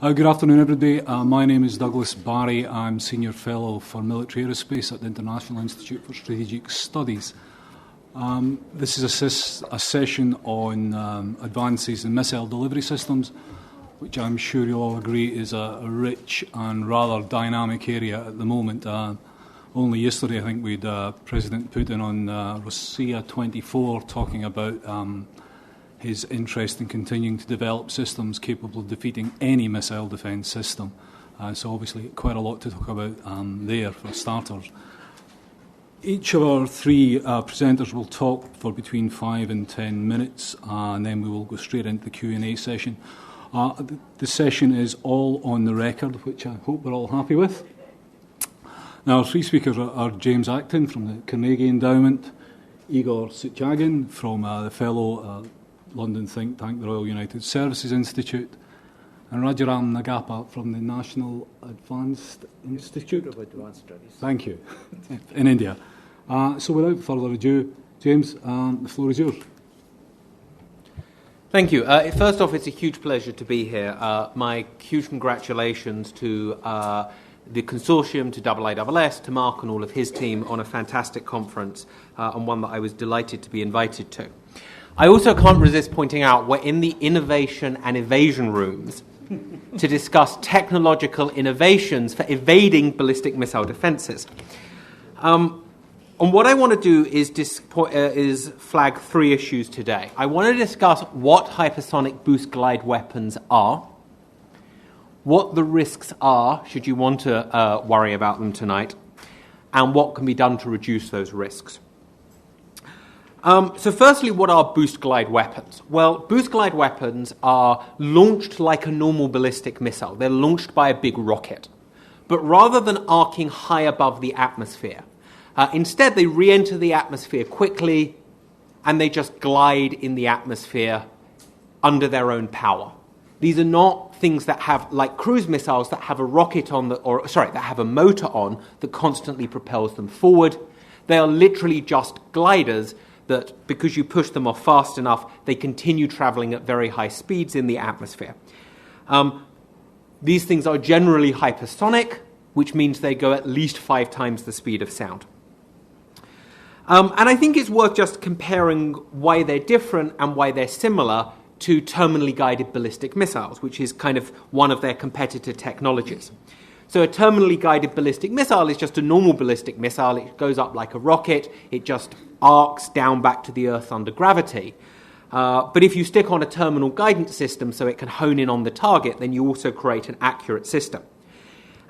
Good afternoon, everybody. My name is Douglas Barrie. I'm Senior Fellow for Military Aerospace at the International Institute for Strategic Studies. This is a session on advances in missile delivery systems, which I'm sure you'll all agree is a rich and rather dynamic area at the moment. Only yesterday, I think, we had President Putin on Russia 24 talking about his interest in continuing to develop systems capable of defeating any missile defence system. So obviously quite a lot to talk about there for starters. Each of our three presenters will talk for between 5 and 10 minutes, and then we will go straight into the Q&A session. The session is all on the record, which I hope we're all happy with. Now, our three speakers are James Acton from the Carnegie Endowment, Igor Sutyagin from the fellow London think tank, the Royal United Services Institute, and Rajaram Nagappa from the National Advanced Institute of Advanced Studies. Thank you, in India. So without further ado, James, the floor is yours. Thank you. First off, it's a huge pleasure to be here. My huge congratulations to the consortium, to IISS, to Mark and all of his team on a fantastic conference, and one that I was delighted to be invited to. I also can't resist pointing out we're in the innovation and evasion rooms to discuss technological innovations for evading ballistic missile defenses. And what I want to do is flag three issues today. I want to discuss what hypersonic boost glide weapons are, what the risks are should you want to worry about them tonight, and what can be done to reduce those risks. So firstly, what are boost glide weapons? Well, boost glide weapons are launched like a normal ballistic missile. They're launched by a big rocket. But rather than arcing high above the atmosphere, instead they re-enter the atmosphere quickly and they just glide in the atmosphere under their own power. These are not things that have, like cruise missiles, that have a rocket on, that have a motor on that constantly propels them forward. They are literally just gliders that, because you push them off fast enough, they continue traveling at very high speeds in the atmosphere. These things are generally hypersonic, which means they go at least 5 times the speed of sound. And I think it's worth just comparing why they're different and why they're similar to terminally guided ballistic missiles, which is kind of one of their competitor technologies. So a terminally guided ballistic missile is just a normal ballistic missile. It goes up like a rocket. It just arcs down back to the Earth under gravity. But if you stick on a terminal guidance system so it can hone in on the target, then you also create an accurate system.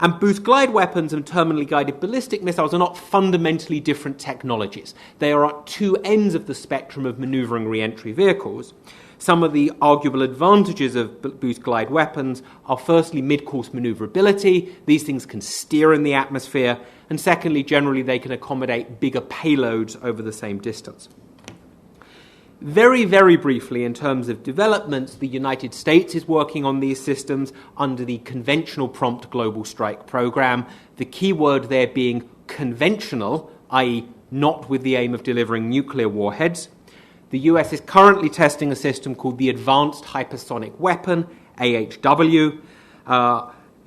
And boost glide weapons and terminally guided ballistic missiles are not fundamentally different technologies. They are at two ends of the spectrum of maneuvering re-entry vehicles. Some of the arguable advantages of boost glide weapons are firstly mid-course maneuverability. These things can steer in the atmosphere. And secondly, generally they can accommodate bigger payloads over the same distance. Very, very briefly, in terms of developments, the United States is working on these systems under the Conventional Prompt Global Strike Program. The key word there being conventional, i.e. not with the aim of delivering nuclear warheads. The US is currently testing a system called the Advanced Hypersonic Weapon, AHW.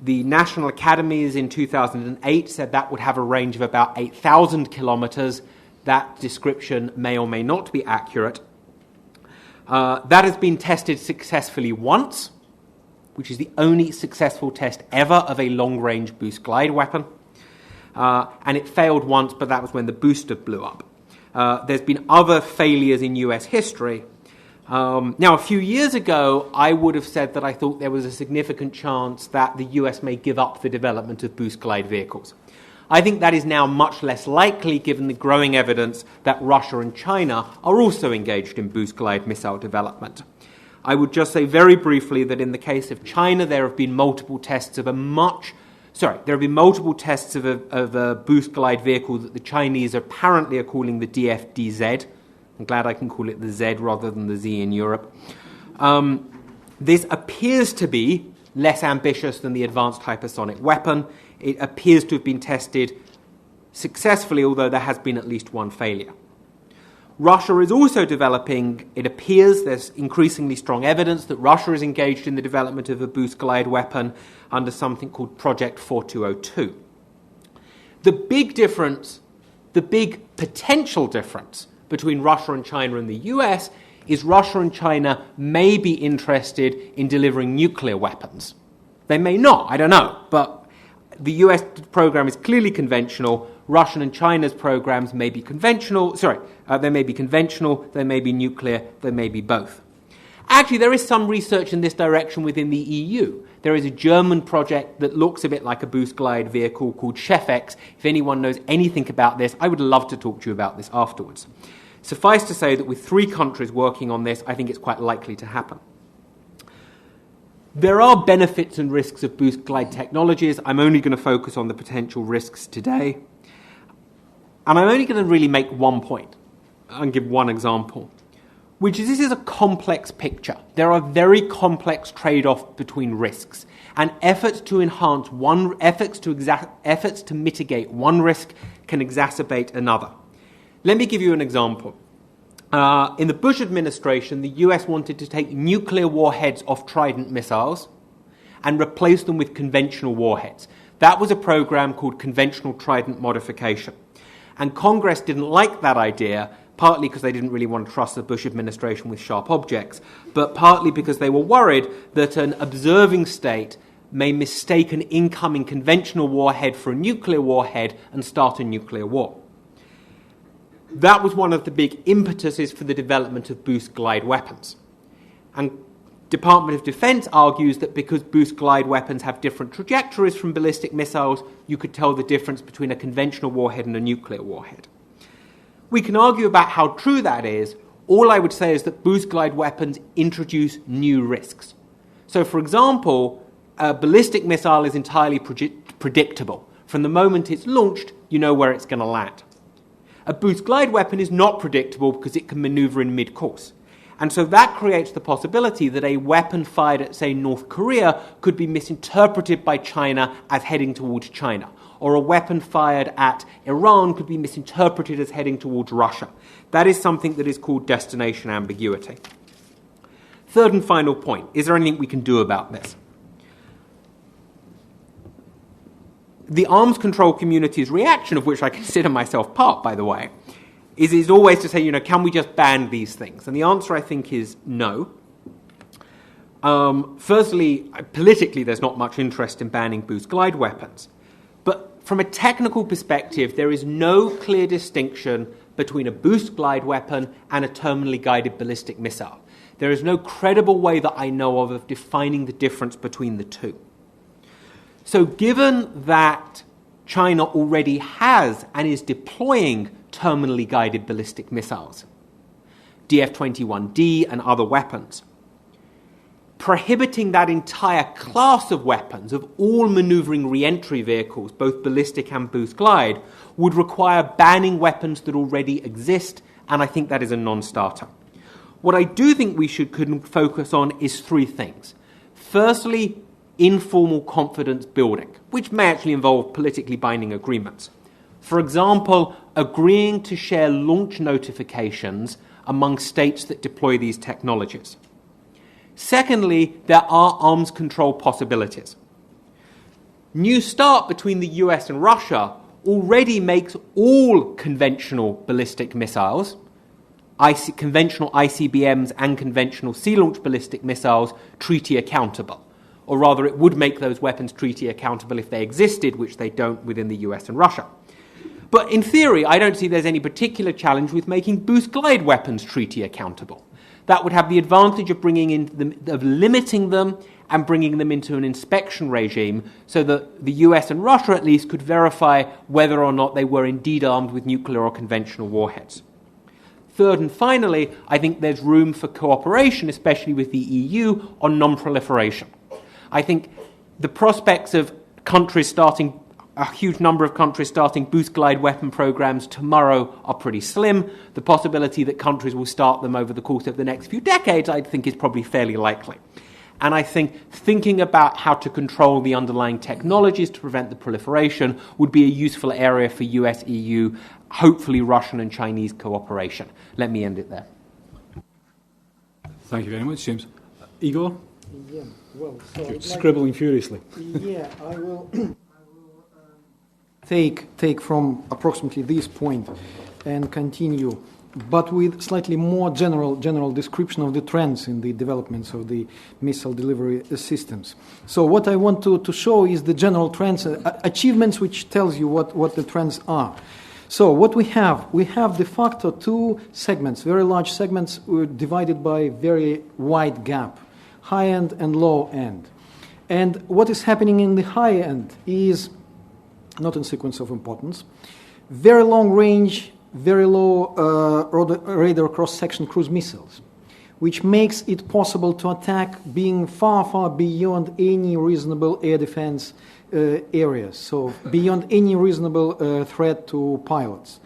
The National Academies in 2008 said that would have a range of about 8,000 kilometers. That description may or may not be accurate. That has been tested successfully once, which is the only successful test ever of a long-range boost glide weapon. And it failed once, but that was when the booster blew up. There's been other failures in US history. Now, a few years ago, I would have said that I thought there was a significant chance that the US may give up the development of boost glide vehicles. I think that is now much less likely given the growing evidence that Russia and China are also engaged in boost glide missile development. I would just say very briefly that in the case of China, there have been multiple tests of a boost glide vehicle that the Chinese apparently are calling the DFDZ. I'm glad I can call it the Z rather than the Z in Europe. This appears to be less ambitious than the Advanced Hypersonic Weapon. It appears to have been tested successfully, although there has been at least one failure. Russia is also developing, it appears there's increasingly strong evidence that Russia is engaged in the development of a boost glide weapon under something called Project 4202. The big difference, the big potential difference between Russia and China and the US is Russia and China may be interested in delivering nuclear weapons. They may not, I don't know, but the US program is clearly conventional. Russian and China's programs may be conventional. They may be conventional, they may be nuclear, they may be both. Actually, there is some research in this direction within the EU. There is a German project that looks a bit like a boost glide vehicle called Chefex. If anyone knows anything about this, I would love to talk to you about this afterwards. Suffice to say that with 3 countries working on this, I think it's quite likely to happen. There are benefits and risks of boost glide technologies. I'm only going to focus on the potential risks today. And I'm only going to really make one point and give one example, which is this is a complex picture. There are very complex trade-offs between risks, and efforts to mitigate one risk can exacerbate another. Let me give you an example. In the Bush administration, the US wanted to take nuclear warheads off Trident missiles and replace them with conventional warheads. That was a program called Conventional Trident Modification. And Congress didn't like that idea, partly because they didn't really want to trust the Bush administration with sharp objects, but partly because they were worried that an observing state may mistake an incoming conventional warhead for a nuclear warhead and start a nuclear war. That was one of the big impetuses for the development of boost glide weapons. And Department of Defense argues that because boost glide weapons have different trajectories from ballistic missiles, you could tell the difference between a conventional warhead and a nuclear warhead. We can argue about how true that is. All I would say is that boost glide weapons introduce new risks. So, for example, a ballistic missile is entirely predictable. From the moment it's launched, you know where it's going to land. A boost glide weapon is not predictable because it can maneuver in mid-course. And so that creates the possibility that a weapon fired at, say, North Korea could be misinterpreted by China as heading towards China. Or a weapon fired at Iran could be misinterpreted as heading towards Russia. That is something that is called destination ambiguity. Third and final point, is there anything we can do about this? The arms control community's reaction, of which I consider myself part, by the way, is always to say, can we just ban these things? And the answer, I think, is no. Firstly, politically, there's not much interest in banning boost glide weapons. But from a technical perspective, there is no clear distinction between a boost glide weapon and a terminally guided ballistic missile. There is no credible way that I know of defining the difference between the two. So given that China already has and is deploying terminally guided ballistic missiles, DF-21D and other weapons, prohibiting that entire class of weapons, of all maneuvering re-entry vehicles, both ballistic and boost glide, would require banning weapons that already exist, and I think that is a non-starter. What I do think we could focus on is 3 things. Firstly, informal confidence building, which may actually involve politically binding agreements. For example, agreeing to share launch notifications among states that deploy these technologies. Secondly, there are arms control possibilities. New START between the US and Russia already makes all conventional ballistic missiles, conventional ICBMs and conventional sea-launched ballistic missiles, treaty accountable. Or rather, it would make those weapons treaty accountable if they existed, which they don't within the US and Russia. But in theory, I don't see there's any particular challenge with making boost glide weapons treaty accountable. That would have the advantage of limiting them and bringing them into an inspection regime so that the US and Russia at least could verify whether or not they were indeed armed with nuclear or conventional warheads. Third and finally, I think there's room for cooperation, especially with the EU, on non-proliferation. I think the prospects of a huge number of countries starting boost glide weapon programs tomorrow are pretty slim. The possibility that countries will start them over the course of the next few decades, I think, is probably fairly likely. And I think thinking about how to control the underlying technologies to prevent the proliferation would be a useful area for US-EU hopefully Russian and Chinese cooperation. Let me end it there. Thank you very much, James. Igor? Yeah, well, so Scribbling furiously. Yeah, I will take from approximately this point and continue, but with slightly more general description of the trends in the developments of the missile delivery systems. So what I want to show is the general trends, achievements, which tells you what the trends are. So what we have de facto two segments, very large segments divided by very wide gap, high end and low end. And what is happening in the high end is not in sequence of importance. Very long range, very low radar cross-section cruise missiles, which makes it possible to attack being far beyond any reasonable air defense areas, so beyond any reasonable threat to pilots.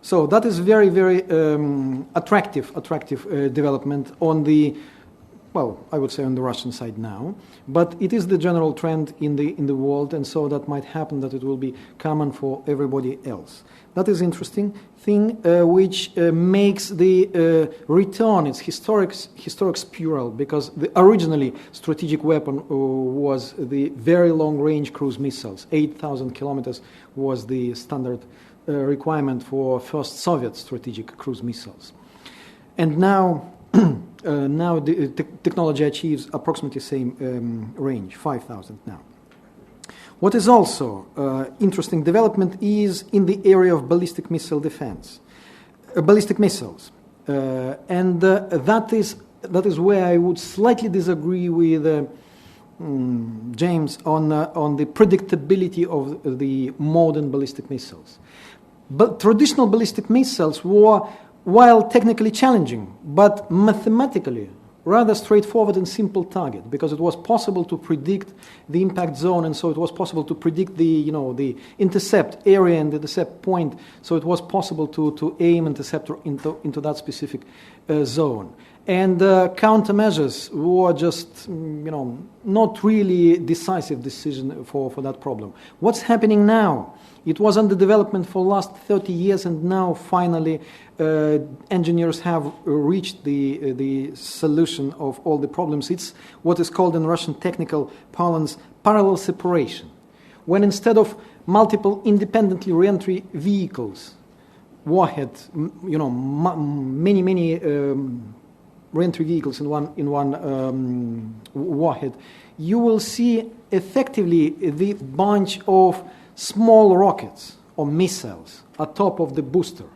So that is very attractive development on the, well, I would say on the Russian side now, but it is the general trend in the world, and so that might happen that it will be common for everybody else. That is interesting thing, which makes the return its historic spiral, because originally strategic weapon was the very long-range cruise missiles. 8,000 kilometers was the standard requirement for first Soviet strategic cruise missiles, and now. Now the technology achieves approximately the same range, 5,000 now. What is also interesting development is in the area of ballistic missile defense, ballistic missiles, and that is where I would slightly disagree with James on the predictability of the modern ballistic missiles. But traditional ballistic missiles were, while technically challenging, but mathematically rather straightforward and simple target, because it was possible to predict the impact zone, and so it was possible to predict the intercept area and the intercept point, so it was possible to aim interceptor into that specific zone. And countermeasures were just not really decisive decision for that problem. What's happening now? It was under development for the last 30 years, and now finally engineers have reached the solution of all the problems. It's what is called in Russian technical parlance parallel separation. When instead of multiple independently re-entry vehicles, warhead, many re-entry vehicles in one warhead, you will see effectively the bunch of small rockets or missiles atop of the booster,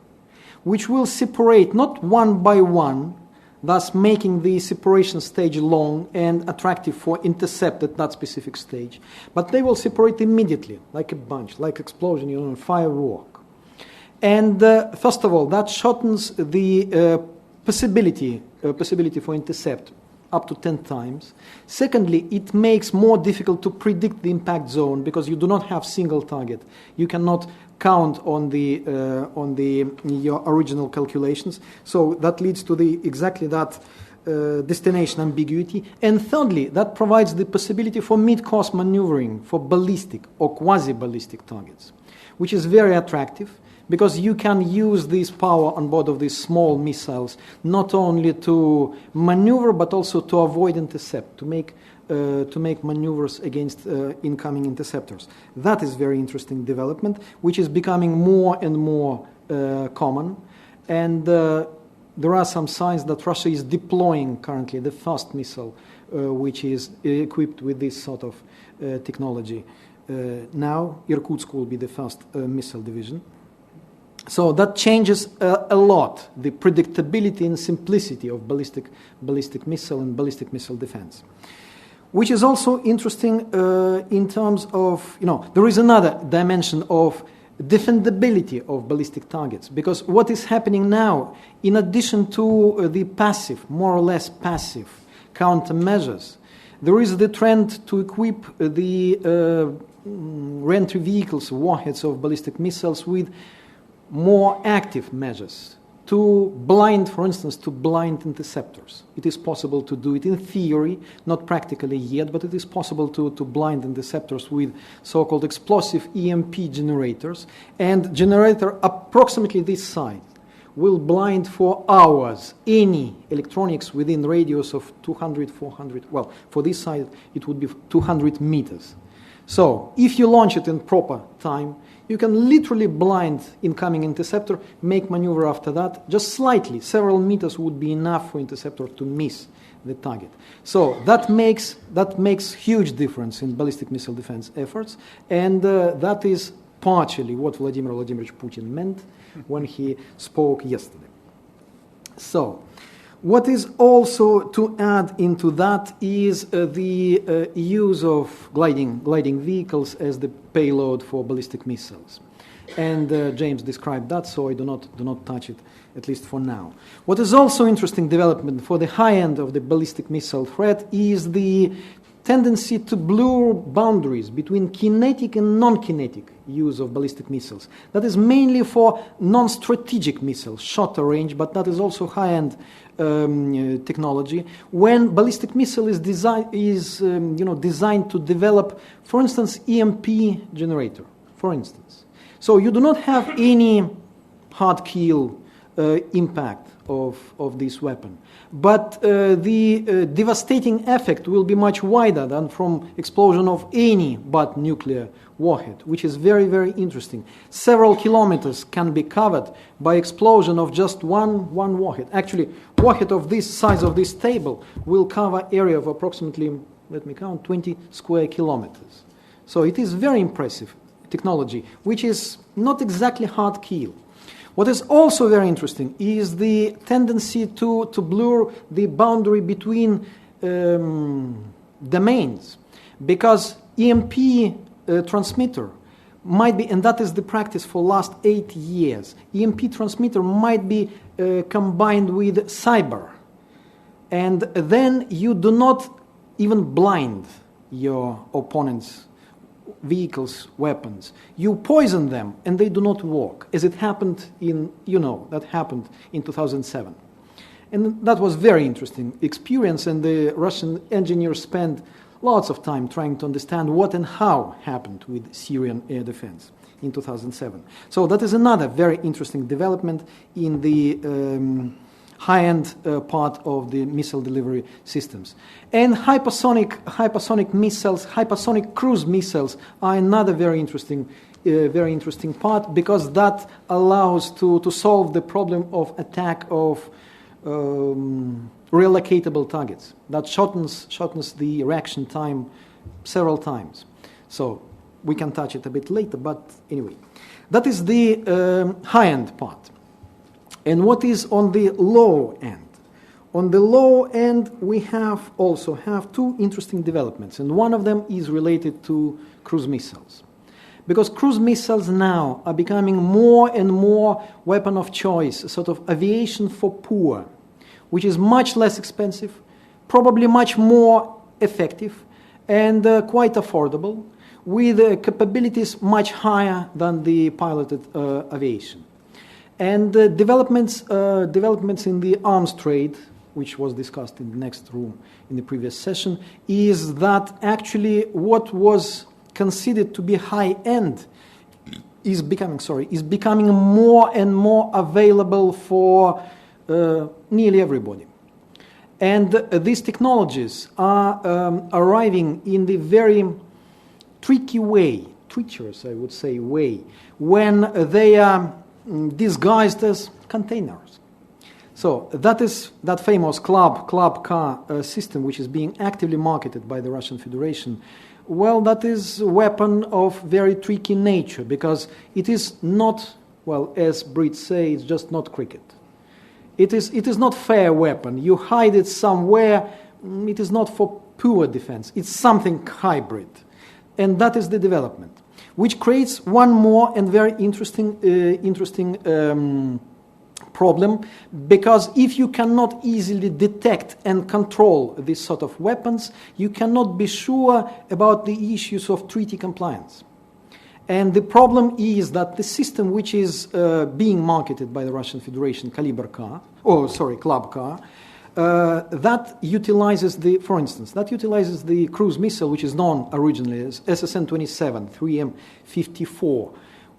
which will separate not one by one, thus making the separation stage long and attractive for intercept at that specific stage, but they will separate immediately, like a bunch, like explosion, firework. And first of all, that shortens the possibility for intercept up to 10 times. Secondly, it makes more difficult to predict the impact zone, because you do not have single target. You cannot count on your original calculations. So that leads to exactly that destination ambiguity. And thirdly, that provides the possibility for mid-course maneuvering for ballistic or quasi-ballistic targets, which is very attractive, because you can use this power on board of these small missiles not only to maneuver but also to avoid intercept, to make maneuvers against incoming interceptors. That is very interesting development, which is becoming more and more common. And there are some signs that Russia is deploying currently the first missile which is equipped with this sort of technology. Now Irkutsk will be the first missile division. So that changes a lot the predictability and simplicity of ballistic missile and ballistic missile defense, which is also interesting in terms of, there is another dimension of defendability of ballistic targets, because what is happening now, in addition to the passive, more or less passive countermeasures, there is the trend to equip the re-entry vehicles, warheads of ballistic missiles with more active measures to blind, for instance, to blind interceptors. It is possible to do it in theory, not practically yet, but it is possible to blind interceptors with so-called explosive EMP generators. And generator approximately this size will blind for hours any electronics within radius of 200, 400, well, for this side it would be 200 meters. So if you launch it in proper time, you can literally blind incoming interceptor, make maneuver after that, just slightly, several meters would be enough for interceptor to miss the target. So that makes huge difference in ballistic missile defense efforts, and that is partially what Vladimir Vladimirovich Putin meant when he spoke yesterday. So, what is also to add into that is the use of gliding vehicles as the payload for ballistic missiles. And James described that, so I do not touch it, at least for now. What is also interesting development for the high end of the ballistic missile threat is the tendency to blur boundaries between kinetic and non-kinetic use of ballistic missiles. That is mainly for non-strategic missiles, shorter range, but that is also high-end technology. When ballistic missile is designed to develop, for instance, EMP generator, for instance. So you do not have any hard kill impact of this weapon. But the devastating effect will be much wider than from explosion of any but nuclear warhead, which is very, very interesting. Several kilometers can be covered by explosion of just one warhead. Actually, warhead of this size of this table will cover area of approximately, let me count, 20 square kilometers. So it is very impressive technology, which is not exactly hard kill. What is also very interesting is the tendency to blur the boundary between domains, because EMP transmitter might be, and that is the practice for last 8 years, EMP transmitter might be combined with cyber, and then you do not even blind your opponent's vehicles, weapons. You poison them and they do not work, as it happened that happened in 2007. And that was very interesting experience, and the Russian engineers spent lots of time trying to understand what and how happened with Syrian air defense in 2007. So that is another very interesting development in the high-end part of the missile delivery systems. And hypersonic missiles, hypersonic cruise missiles are another very interesting part, because that allows to solve the problem of attack of relocatable targets. That shortens the reaction time several times. So we can touch it a bit later, but anyway. That is the high-end part. And what is on the low end? On the low end, we also have two interesting developments, and one of them is related to cruise missiles. Because cruise missiles now are becoming more and more weapon of choice, a sort of aviation for poor, which is much less expensive, probably much more effective, and quite affordable, with capabilities much higher than the piloted aviation. And developments in the arms trade, which was discussed in the next room in the previous session, is that actually what was considered to be high-end is becoming more and more available for nearly everybody. And these technologies are arriving in the very treacherous, I would say, way, when they are disguised as containers. So that is that famous club car system, which is being actively marketed by the Russian Federation. Well, that is a weapon of very tricky nature, because it is not, well, as Brits say, it's just not cricket. It is not fair weapon. You hide it somewhere. It is not for pure defense. It's something hybrid, and that is the development, which creates one more and very interesting problem, because if you cannot easily detect and control these sort of weapons, you cannot be sure about the issues of treaty compliance. And the problem is that the system which is being marketed by the Russian Federation, Club car, that utilizes for instance, the cruise missile, which is known originally as SSN-27, 3M54,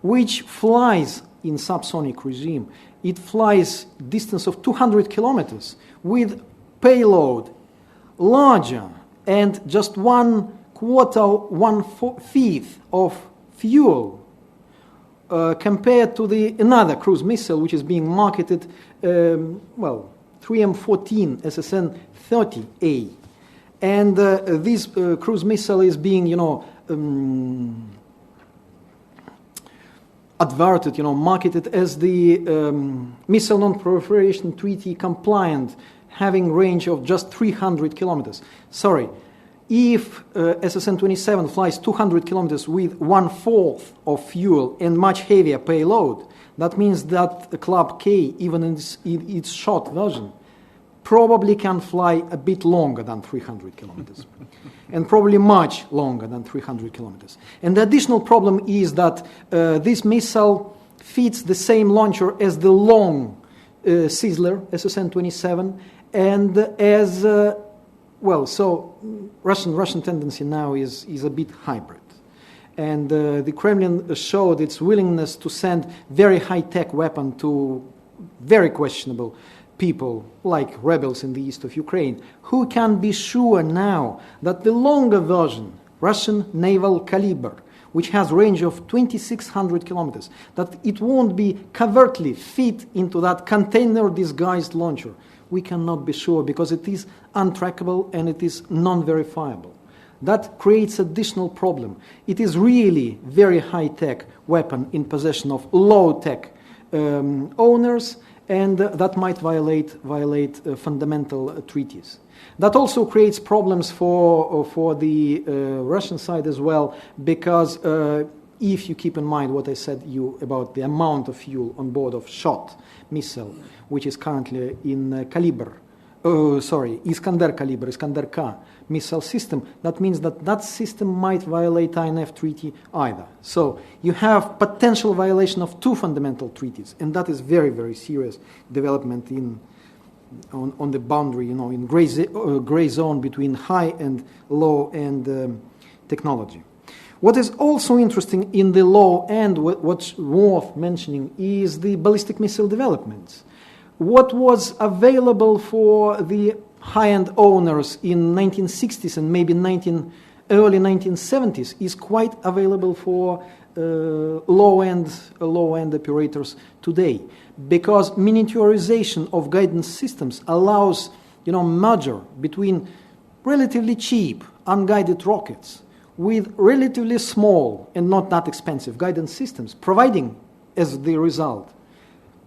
which flies in subsonic regime. It flies distance of 200 kilometers with payload larger and just 1/4 of fuel compared to another cruise missile which is being marketed, 3M14 SSN-30A. And this cruise missile is being, adverted, marketed as the Missile Non-Proliferation Treaty compliant, having range of just 300 kilometers. Sorry, if SSN-27 flies 200 kilometers with 1/4 of fuel and much heavier payload, that means that Club K, even in its short version, probably can fly a bit longer than 300 kilometers, and probably much longer than 300 kilometers. And the additional problem is that this missile fits the same launcher as the long Sizzler, SSN-27, and as, so Russian tendency now is a bit hybrid. And the Kremlin showed its willingness to send very high-tech weapon to very questionable people like rebels in the east of Ukraine, who can be sure now that the longer version, Russian naval caliber, which has range of 2,600 kilometers, that it won't be covertly fit into that container-disguised launcher. We cannot be sure because it is untrackable and it is non-verifiable. That creates additional problem. It is really very high-tech weapon in possession of low-tech owners, and that might violate fundamental treaties. That also creates problems for the Russian side as well, because if you keep in mind what I said about the amount of fuel on board of SHOT missile, which is currently in Iskander caliber, Iskander-K missile system, that means that system might violate INF treaty either. So you have potential violation of two fundamental treaties, and that is very, very serious development on the boundary, in gray zone between high and low end technology. What is also interesting in the low end, what's worth mentioning, is the ballistic missile developments. What was available for the high-end owners in 1960s and maybe early 1970s is quite available for low-end operators today, because miniaturization of guidance systems allows merger between relatively cheap unguided rockets with relatively small and not that expensive guidance systems, providing as the result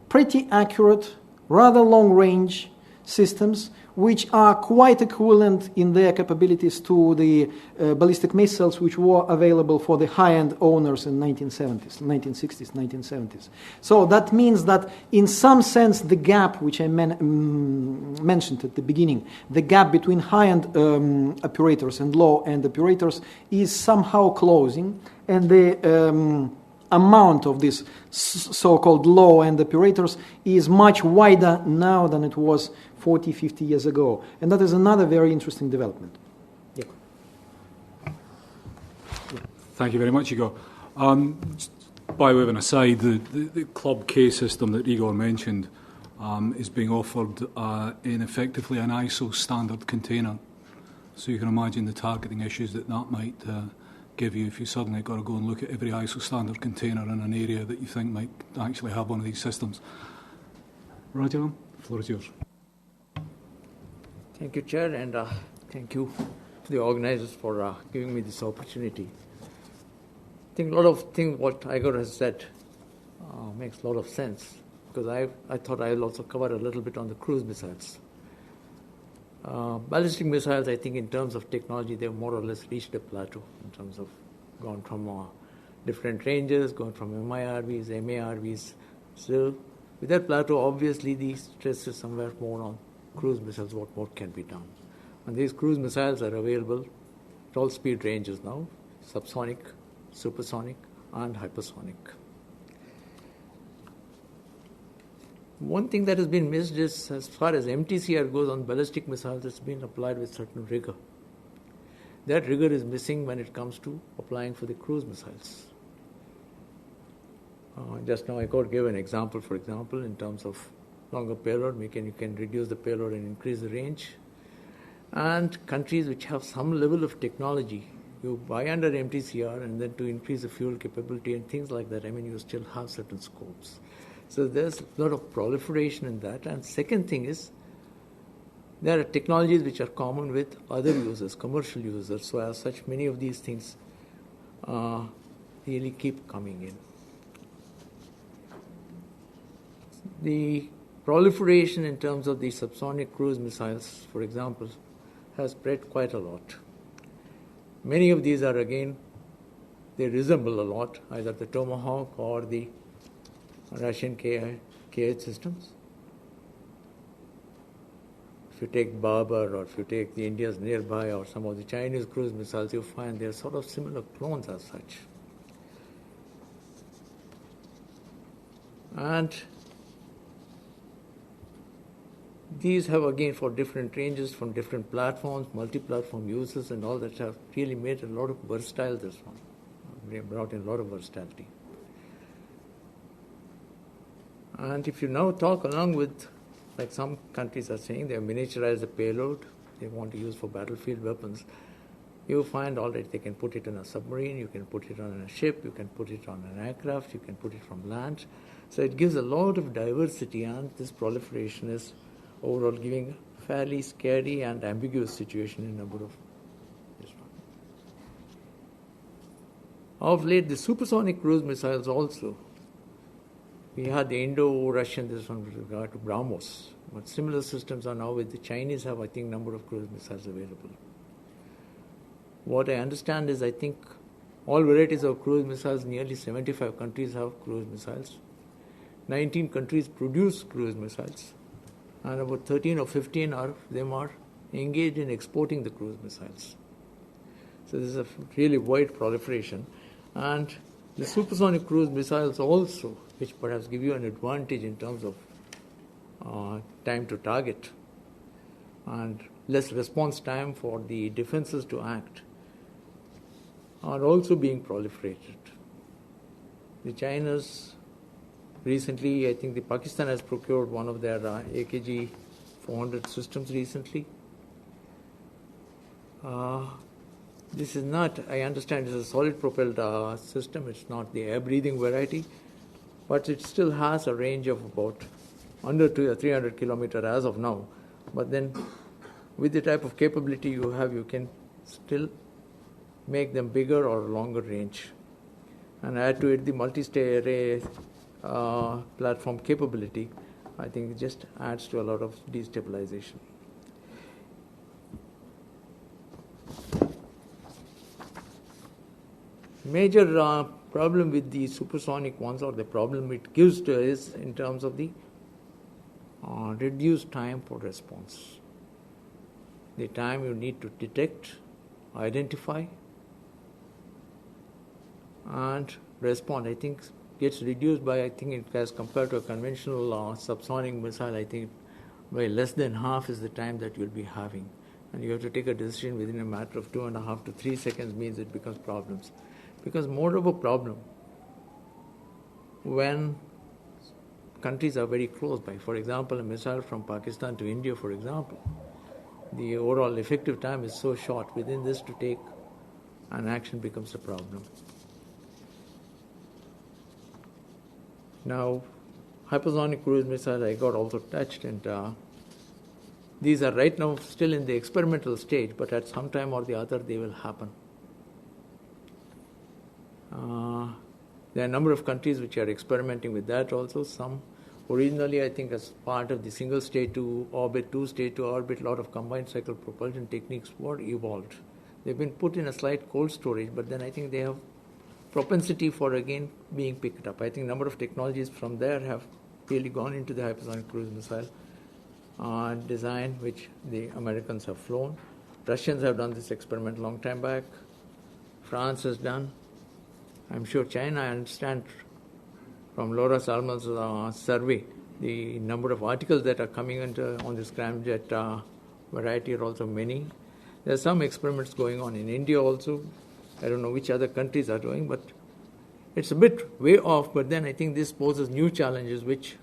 pretty accurate, rather long-range systems which are quite equivalent in their capabilities to the ballistic missiles which were available for the high-end owners in 1960s, 1970s. So that means that in some sense the gap which I mentioned at the beginning, the gap between high-end operators and low-end operators is somehow closing, and the amount of these so-called low-end operators is much wider now than it was 40, 50 years ago. And that is another very interesting development. Yeah. Thank you very much, Igor. By way of an aside, the Club K system that Igor mentioned is being offered in effectively an ISO standard container. So you can imagine the targeting issues that might give you if you suddenly got to go and look at every ISO standard container in an area that you think might actually have one of these systems. Rajaram, the floor is yours. Thank you, Chair, and thank you to the organizers for giving me this opportunity. I think a lot of things what Igor has said makes a lot of sense, because I thought I will also cover a little bit on the cruise missiles. Ballistic missiles, I think in terms of technology, they've more or less reached a plateau in terms of gone from different ranges, going from MIRVs, MARVs. So with that plateau, obviously the stress is somewhere more on cruise missiles, what more can be done. And these cruise missiles are available at all speed ranges now, subsonic, supersonic, and hypersonic. One thing that has been missed is, as far as MTCR goes on ballistic missiles, it's been applied with certain rigor. That rigor is missing when it comes to applying for the cruise missiles. Just now Igor gave an example, for example, in terms of longer payload, you can reduce the payload and increase the range. And countries which have some level of technology, you buy under MTCR and then to increase the fuel capability and things like that, you still have certain scopes. So there's a lot of proliferation in that. And second thing is, there are technologies which are common with other users, commercial users. So as such, many of these things really keep coming in. The proliferation in terms of the subsonic cruise missiles, for example, has spread quite a lot. Many of these are, again, they resemble a lot, either the Tomahawk or the Russian K-8 systems. If you take Barber, or if you take the India's nearby, or some of the Chinese cruise missiles, you find they're sort of similar clones as such. And these have, again, for different ranges, from different platforms, multi-platform uses, and all that have really made a lot of versatile this one. They brought in a lot of versatility. And if you now talk along with, like some countries are saying, they have miniaturized the payload they want to use for battlefield weapons, you find already they can put it in a submarine, you can put it on a ship, you can put it on an aircraft, you can put it from land. So it gives a lot of diversity, and this proliferation is overall giving a fairly scary and ambiguous situation in a number of this one. Of late, the supersonic cruise missiles also. We had the Indo-Russian, this one with regard to BrahMos. But similar systems are now with the Chinese have, I think, number of cruise missiles available. What I understand is, I think, all varieties of cruise missiles, nearly 75 countries have cruise missiles. 19 countries produce cruise missiles. And about 13 or 15 of them are engaged in exporting the cruise missiles. So this is a really wide proliferation. And the supersonic cruise missiles also, which perhaps give you an advantage in terms of time to target and less response time for the defenses to act, are also being proliferated. The China's recently, I think the Pakistan has procured one of their AKG 400 systems recently. This is not, I understand, it's a solid propelled system. It's not the air-breathing variety, but it still has a range of about under 300 kilometers as of now. But then, with the type of capability you have, you can still make them bigger or longer range. And add to it the multi-stay array platform capability, I think it just adds to a lot of destabilization. Major problem with the supersonic ones, or the problem it gives to is in terms of the reduced time for response. The time you need to detect, identify, and respond, I think, gets reduced by, I think, as compared to a conventional subsonic missile, I think by less than half is the time that you'll be having. And you have to take a decision within a matter of 2.5 to 3 seconds means it becomes problems. Because more of a problem when countries are very close by. For example, a missile from Pakistan to India, for example, the overall effective time is so short. Within this to take an action becomes a problem. Now, hypersonic cruise missiles, I got also touched, and these are right now still in the experimental stage, but at some time or the other they will happen. There are a number of countries which are experimenting with that also. Some originally, I think, as part of the single stage to orbit, two stage to orbit, a lot of combined cycle propulsion techniques were evolved. They've been put in a slight cold storage, but then I think they have propensity for again being picked up. I think a number of technologies from there have really gone into the hypersonic cruise missile design, which the Americans have flown. Russians have done this experiment a long time back. France has done. I'm sure China, I understand from Laura Salmon's survey, the number of articles that are coming on the scramjet variety are also many. There are some experiments going on in India also. I don't know which other countries are doing, but it's a bit way off. But then I think this poses new challenges, which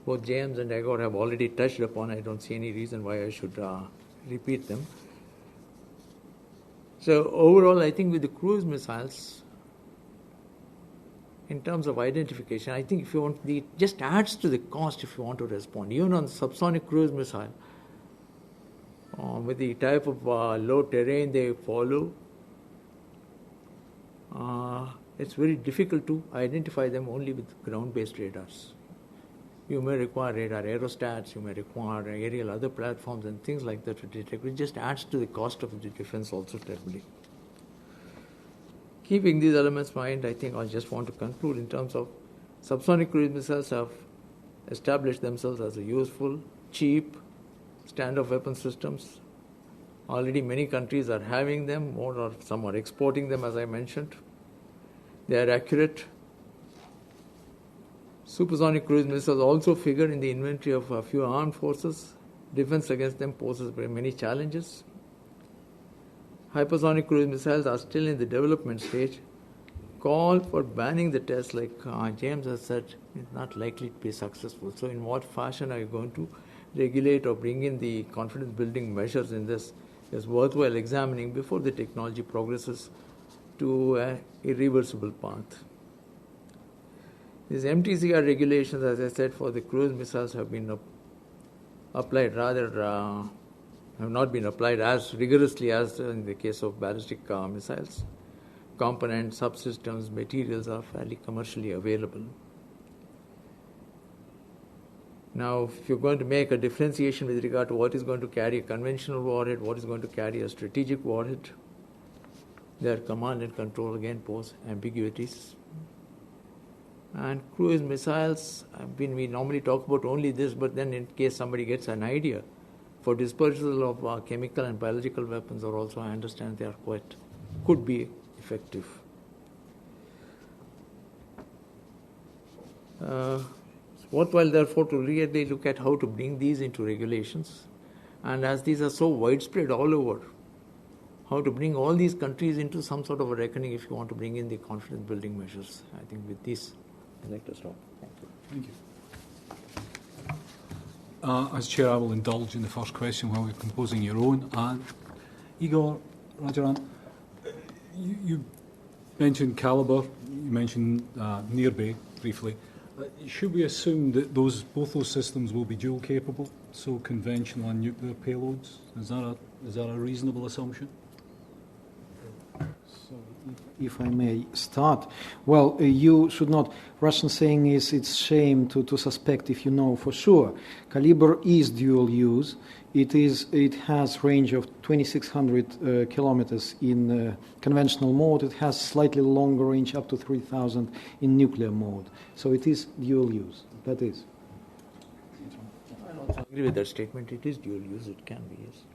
both James and Igor have already touched upon. I don't see any reason why I should repeat them. So overall, I think with the cruise missiles, in terms of identification, I think if you want, it just adds to the cost if you want to respond. Even on subsonic cruise missile, with the type of low terrain they follow, it's very difficult to identify them only with ground-based radars. You may require radar aerostats, you may require aerial other platforms and things like that to detect. It just adds to the cost of the defense also terribly. Keeping these elements in mind, I think I just want to conclude in terms of subsonic cruise missiles have established themselves as a useful, cheap, standoff weapon systems. Already many countries are having them, more or some are exporting them, as I mentioned. They are accurate. Supersonic cruise missiles also figure in the inventory of a few armed forces. Defense against them poses very many challenges. Hypersonic cruise missiles are still in the development stage. Call for banning the test, like James has said, is not likely to be successful. So in what fashion are you going to regulate or bring in the confidence building measures in this? Is worthwhile examining before the technology progresses to an irreversible path. These MTCR regulations, as I said, for the cruise missiles have been applied have not been applied as rigorously as in the case of ballistic missiles. Components, subsystems, materials are fairly commercially available. Now, if you're going to make a differentiation with regard to what is going to carry a conventional warhead, what is going to carry a strategic warhead, their command and control again pose ambiguities. And cruise missiles, we normally talk about only this, but then in case somebody gets an idea, for dispersal of chemical and biological weapons, or also I understand they are could be effective. Worthwhile, therefore, to really look at how to bring these into regulations. And as these are so widespread all over, how to bring all these countries into some sort of a reckoning if you want to bring in the confidence building measures. I think with this, I'd like to stop. Thank you. Thank you. As Chair, I will indulge in the first question while you're composing your own. Igor, Rajaram, you mentioned caliber, you mentioned near bay briefly. Should we assume that both those systems will be dual capable, so conventional and nuclear payloads? Is that a reasonable assumption? So, if I may start, well, you should not. Russian saying is it's shame to suspect if you know for sure. Caliber is dual use. It has range of 2,600 kilometers in conventional mode. It has slightly longer range, up to 3,000 in nuclear mode. So it is dual use. That is. I also agree with that statement. It is dual use. It can be, yes.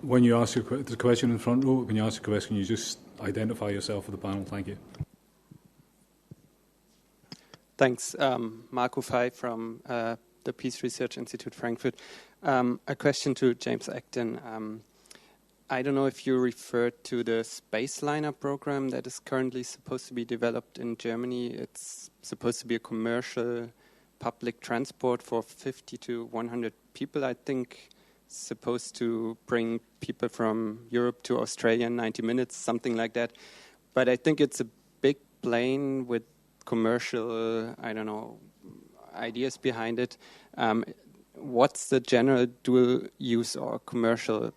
When you ask the question in front row, when you ask a question, you just identify yourself for the panel. Thank you. Thanks. Marco Fay from the Peace Research Institute, Frankfurt. A question to James Acton. I don't know if you referred to the Spaceliner program that is currently supposed to be developed in Germany. It's supposed to be a commercial public transport for 50 to 100 people, I think, supposed to bring people from Europe to Australia in 90 minutes, something like that. But I think it's a big plane with commercial, ideas behind it. What's the general dual use or commercial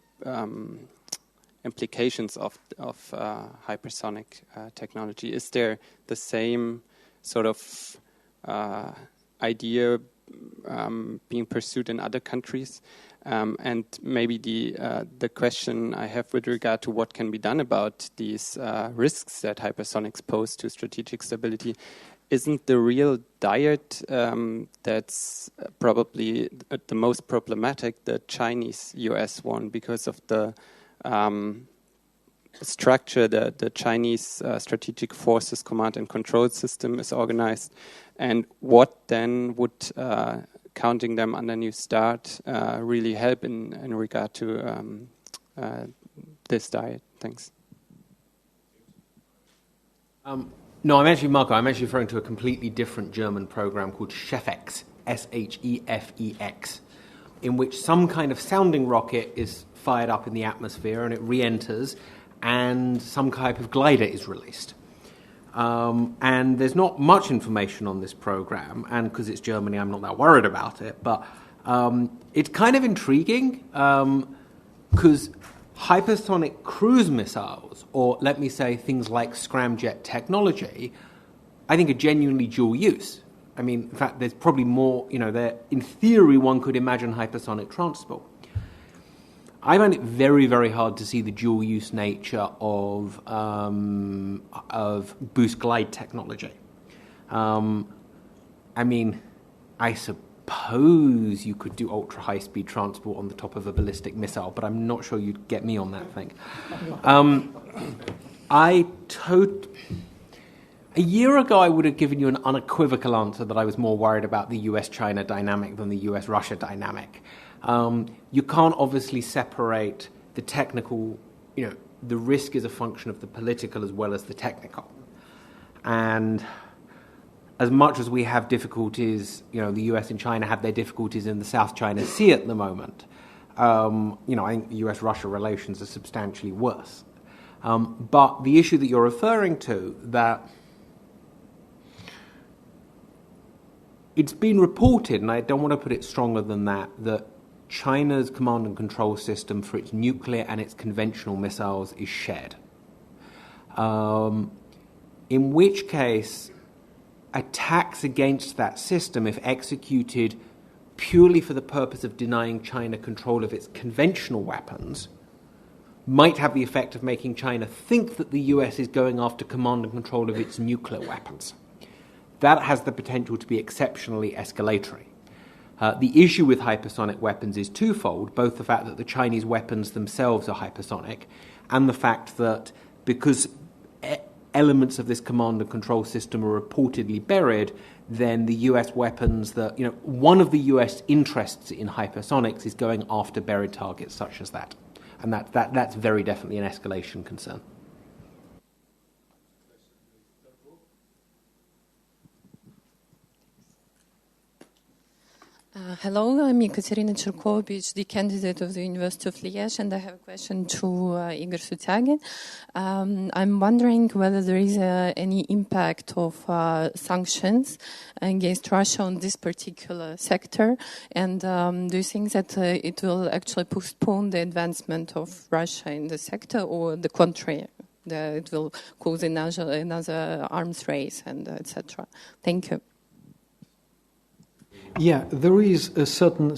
implications of hypersonic technology? Is there the same sort of idea being pursued in other countries? And maybe the question I have with regard to what can be done about these risks that hypersonics pose to strategic stability, isn't the real diet that's probably the most problematic the Chinese-US one, because of the structure the Chinese strategic forces command and control system is organized, and what then would counting them under New START really help in regard to this diet? Thanks. No, I'm actually referring to a completely different German program called SHEFEX, SHEFEX, in which some kind of sounding rocket is fired up in the atmosphere and it re-enters, and some type of glider is released. And there's not much information on this program, and because it's Germany, I'm not that worried about it, but it's kind of intriguing because hypersonic cruise missiles, or let me say things like scramjet technology, I think are genuinely dual use. I mean, in fact, there's probably more, in theory, one could imagine hypersonic transport. I find it very, very hard to see the dual use nature of boost glide technology. I mean, I suppose you could do ultra high speed transport on the top of a ballistic missile, but I'm not sure you'd get me on that thing. A year ago, I would have given you an unequivocal answer that I was more worried about the US-China dynamic than the US-Russia dynamic. You can't obviously separate the technical, the risk is a function of the political as well as the technical. And as much as we have difficulties, the US and China have their difficulties in the South China Sea at the moment, I think US-Russia relations are substantially worse. But the issue that you're referring to, that it's been reported, and I don't want to put it stronger than that China's command and control system for its nuclear and its conventional missiles is shared. In which case, attacks against that system, if executed purely for the purpose of denying China control of its conventional weapons, might have the effect of making China think that the US is going after command and control of its nuclear weapons. That has the potential to be exceptionally escalatory. The issue with hypersonic weapons is twofold, both the fact that the Chinese weapons themselves are hypersonic and the fact that because elements of this command and control system are reportedly buried, then the US weapons that, one of the US interests in hypersonics is going after buried targets such as that. And that's very definitely an escalation concern. Hello, I'm Ekaterina Cherkova, PhD candidate of the University of Liège, and I have a question to Igor Sutyagin. I'm wondering whether there is any impact of sanctions against Russia on this particular sector, and do you think that it will actually postpone the advancement of Russia in the sector, or the contrary, that it will cause another arms race, and etc.? Thank you. Yeah, there is a certain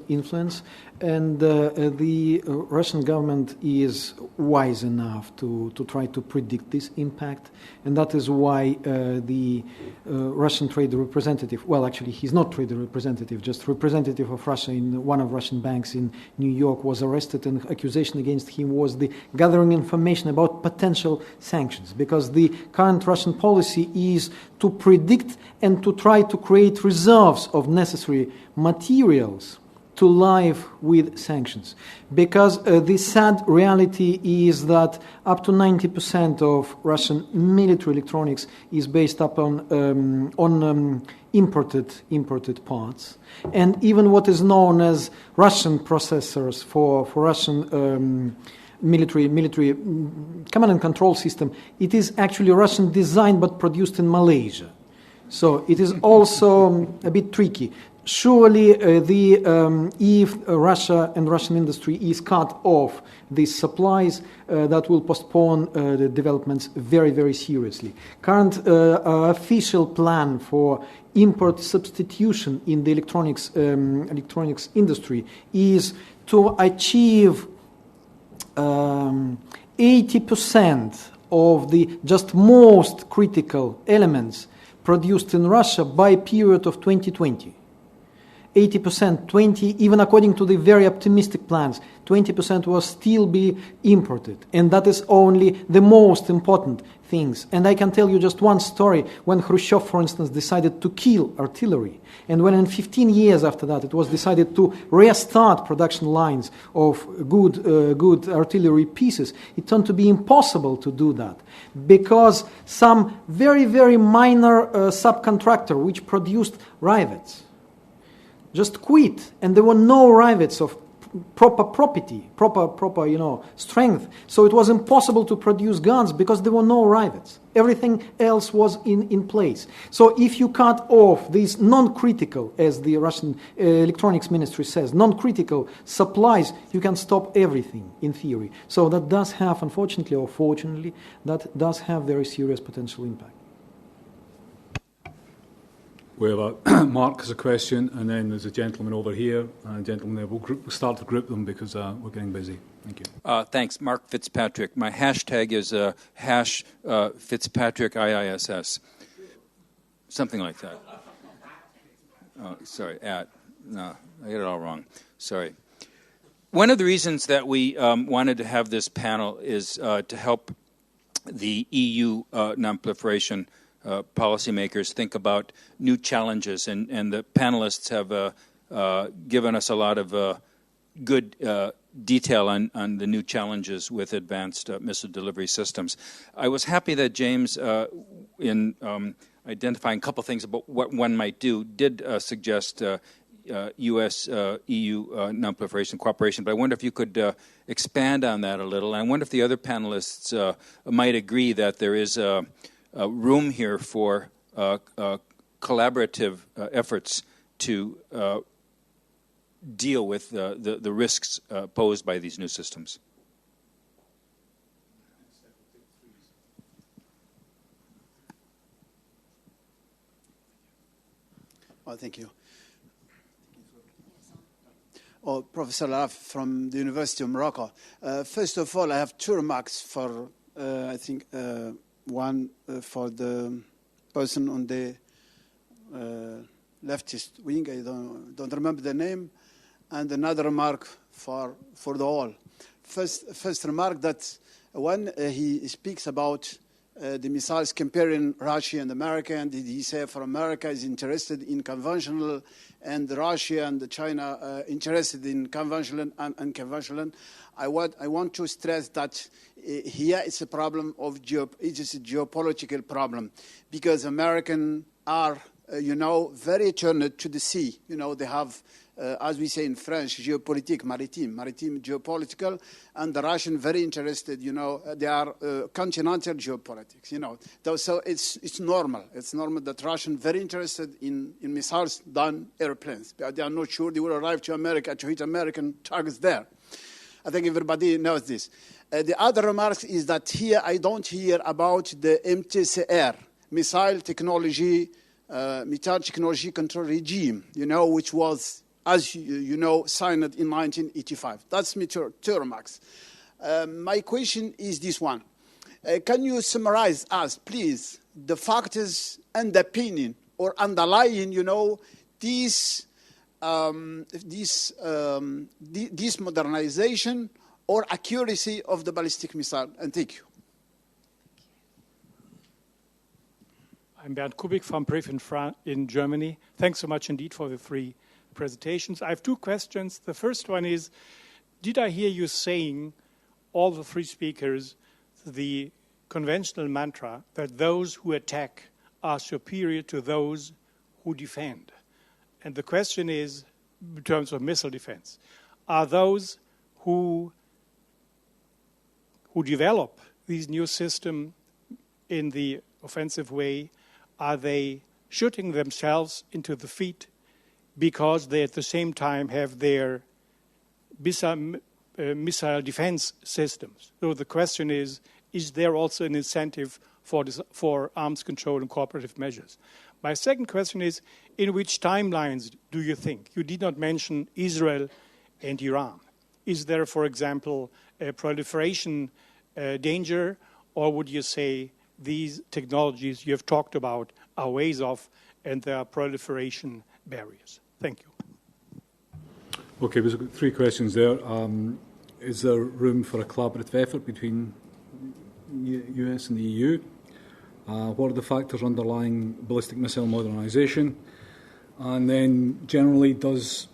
influence, and the Russian government is wise enough to try to predict this impact, and that is why the Russian trade representative, well, actually he's not trade representative, just representative of Russia in one of Russian banks in New York, was arrested, and accusation against him was the gathering information about potential sanctions, because the current Russian policy is to predict and to try to create reserves of necessary materials to live with sanctions. Because the sad reality is that up to 90% of Russian military electronics is based upon imported parts. And even what is known as Russian processors for Russian military command and control system, it is actually Russian designed but produced in Malaysia. So it is also a bit tricky. Surely, if Russia and Russian industry is cut off these supplies, that will postpone the developments very, very seriously. Current official plan for import substitution in the electronics industry is to achieve 80% of the just most critical elements produced in Russia by period of 2020. 80%, 20, even according to the very optimistic plans, 20% will still be imported. And that is only the most important things. And I can tell you just one story when Khrushchev, for instance, decided to kill artillery. And when in 15 years after that it was decided to restart production lines of good artillery pieces, it turned to be impossible to do that because some very, very minor subcontractor which produced rivets just quit, and there were no rivets of proper property, proper strength. So it was impossible to produce guns because there were no rivets. Everything else was in place. So if you cut off these non-critical, as the Russian electronics ministry says, non-critical supplies, you can stop everything in theory. So that does have, unfortunately or fortunately, that does have very serious potential impact. We have Mark has a question, and then there's a gentleman over here, and a gentleman there. We'll start to group them because we're getting busy. Thank you. Thanks, Mark Fitzpatrick. My hashtag is hash Fitzpatrick IISS. Something like that. Oh, sorry, no, I got it all wrong. Sorry. One of the reasons that we wanted to have this panel is to help the EU non-proliferation policymakers think about new challenges, and the panelists have given us a lot of good detail on the new challenges with advanced missile delivery systems. I was happy that James, in identifying a couple things about what one might do, did suggest U.S.-EU non-proliferation cooperation, but I wonder if you could expand on that a little. And I wonder if the other panelists might agree that there is room here for collaborative efforts to deal with the risks posed by these new systems. Oh, thank you. Oh, Professor Laf from the University of Morocco. First of all, I have two remarks for, I think, one for the person on the leftist wing, I don't remember the name, and another remark for the all. First remark that when he speaks about the missiles comparing Russia and America, and he said for America is interested in conventional, and Russia and China interested in conventional and unconventional. I want to stress that here it's a problem of it is a geopolitical problem, because Americans are very turned to the sea. They have, as we say in French, géopolitique, maritime geopolitical, and the Russian very interested. They are continental geopolitics. So it's normal. It's normal that Russian very interested in missiles than airplanes. They are not sure they will arrive to America to hit American targets there. I think everybody knows this. The other remark is that here I don't hear about the MTCR, Missile Technology Control Regime, which was, as you know, signed in 1985. That's my two remarks. My question is this one. Can you summarize us, please, the factors and the opinion or underlying, this modernization or accuracy of the ballistic missile? And thank you. I'm Bernd Kubik from Brief in Germany. Thanks so much indeed for the three presentations. I have two questions. The first one is, did I hear you saying, all the three speakers, the conventional mantra that those who attack are superior to those who defend? And the question is, in terms of missile defense, are those who develop these new systems in the offensive way, are they shooting themselves into the feet because they at the same time have their missile defense systems? So the question is there also an incentive for arms control and cooperative measures? My second question is, in which timelines do you think? You did not mention Israel and Iran. Is there, for example, a proliferation danger, or would you say these technologies you have talked about are ways off and there are proliferation barriers? Thank you. Okay, we've got three questions there. Is there room for a collaborative effort between US and the EU? What are the factors underlying ballistic missile modernisation? And then, generally, does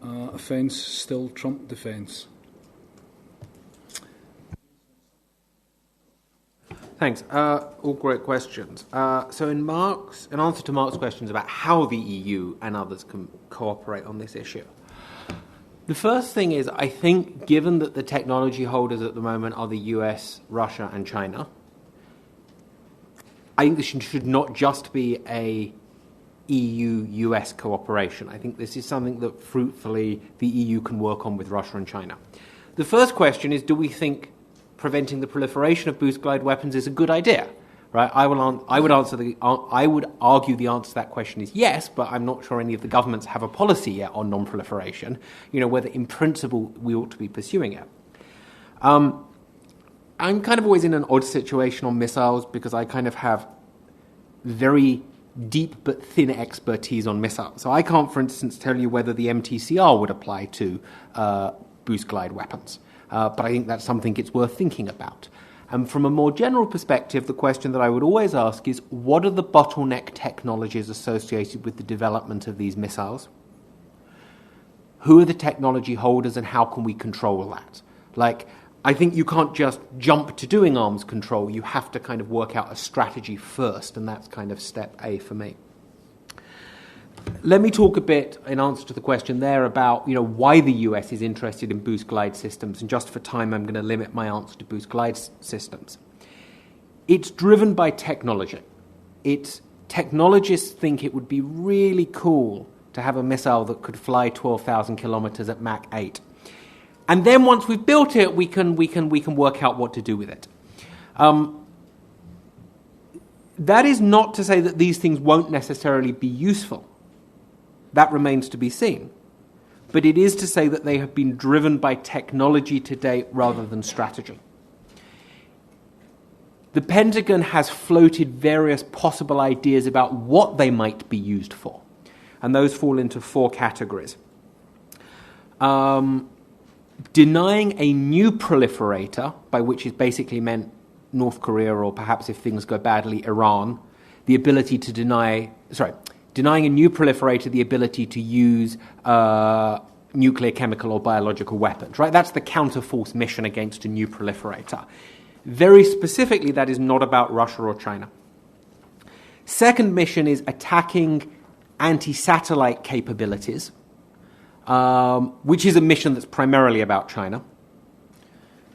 offence still trump defence? Thanks. All great questions. So in answer to Mark's questions about how the EU and others can cooperate on this issue, the first thing is, I think, given that the technology holders at the moment are the US, Russia, and China, I think this should not just be a EU-US cooperation. I think this is something that fruitfully the EU can work on with Russia and China. The first question is, do we think preventing the proliferation of boost glide weapons is a good idea? Right? I would argue the answer to that question is yes, but I'm not sure any of the governments have a policy yet on non-proliferation, whether in principle we ought to be pursuing it. I'm kind of always in an odd situation on missiles because I kind of have very deep but thin expertise on missiles. So I can't, for instance, tell you whether the MTCR would apply to boost glide weapons. But I think that's something it's worth thinking about. And from a more general perspective, the question that I would always ask is, what are the bottleneck technologies associated with the development of these missiles? Who are the technology holders and how can we control that? I think you can't just jump to doing arms control. You have to kind of work out a strategy first, and that's kind of step A for me. Let me talk a bit, in answer to the question there, about why the US is interested in boost glide systems. And just for time, I'm going to limit my answer to boost glide systems. It's driven by technology. Technologists think it would be really cool to have a missile that could fly 12,000 kilometers at Mach 8. And then once we've built it, we can work out what to do with it. That is not to say that these things won't necessarily be useful. That remains to be seen. But it is to say that they have been driven by technology to date rather than strategy. The Pentagon has floated various possible ideas about what they might be used for. And those fall into four categories. Denying a new proliferator, by which is basically meant North Korea or perhaps if things go badly, Iran, the ability to denying a new proliferator the ability to use nuclear, chemical, or biological weapons. Right? That's the counterforce mission against a new proliferator. Very specifically, that is not about Russia or China. Second mission is attacking anti-satellite capabilities, which is a mission that's primarily about China.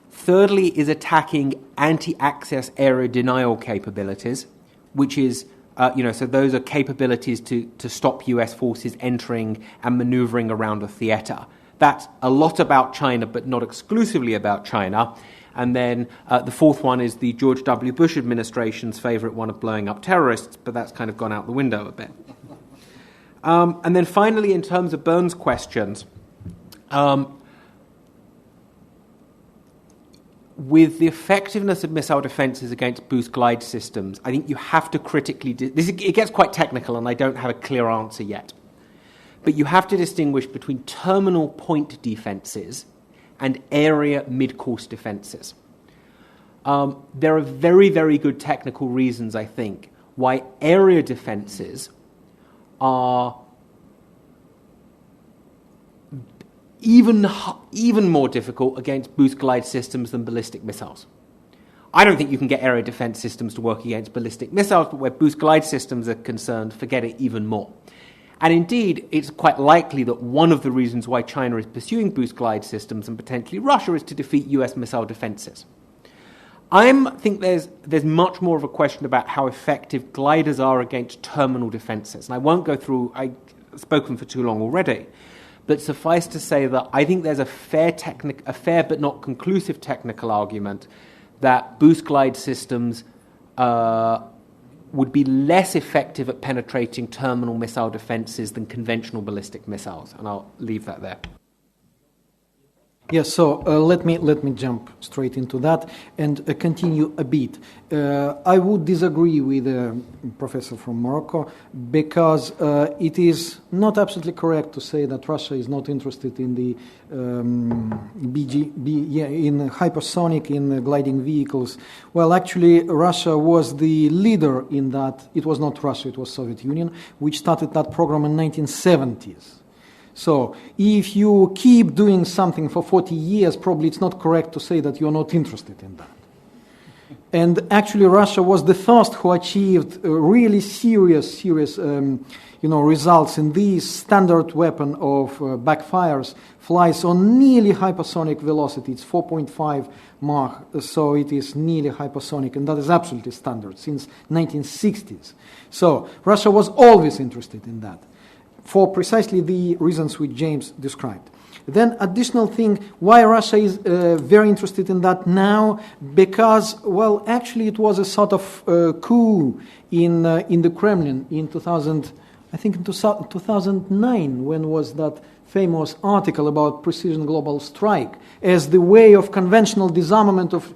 Thirdly is attacking anti-access area denial capabilities, which is so those are capabilities to stop US forces entering and maneuvering around a theater. That's a lot about China, but not exclusively about China. And then the fourth one is the George W. Bush administration's favorite one of blowing up terrorists, but that's kind of gone out the window a bit. And then finally, in terms of Burns' questions, with the effectiveness of missile defenses against boost glide systems, I think you have to critically... it gets quite technical, and I don't have a clear answer yet. But you have to distinguish between terminal point defenses and area mid-course defenses. There are very, very good technical reasons, I think, why area defenses are even more difficult against boost glide systems than ballistic missiles. I don't think you can get area defense systems to work against ballistic missiles, but where boost glide systems are concerned, forget it even more. And indeed, it's quite likely that one of the reasons why China is pursuing boost glide systems and potentially Russia is to defeat US missile defenses. I think there's much more of a question about how effective gliders are against terminal defenses. And I won't go through, I've spoken for too long already, but suffice to say that I think there's a fair but not conclusive technical argument that boost glide systems would be less effective at penetrating terminal missile defenses than conventional ballistic missiles. And I'll leave that there. Yes, so let me jump straight into that and continue a bit. I would disagree with the professor from Morocco because it is not absolutely correct to say that Russia is not interested in the in hypersonic, in gliding vehicles. Well, actually, Russia was the leader in that. It was not Russia; it was Soviet Union, which started that program in 1970s. So if you keep doing something for 40 years, probably it's not correct to say that you're not interested in that. And actually, Russia was the first who achieved really serious results in this standard weapon of backfires, flies on nearly hypersonic velocity. It's 4.5 Mach, so it is nearly hypersonic, and that is absolutely standard since 1960s. So Russia was always interested in that, for precisely the reasons which James described. Then additional thing, why Russia is very interested in that now, because, well, actually it was a sort of coup in the Kremlin in 2009, when was that famous article about precision global strike as the way of conventional disarmament of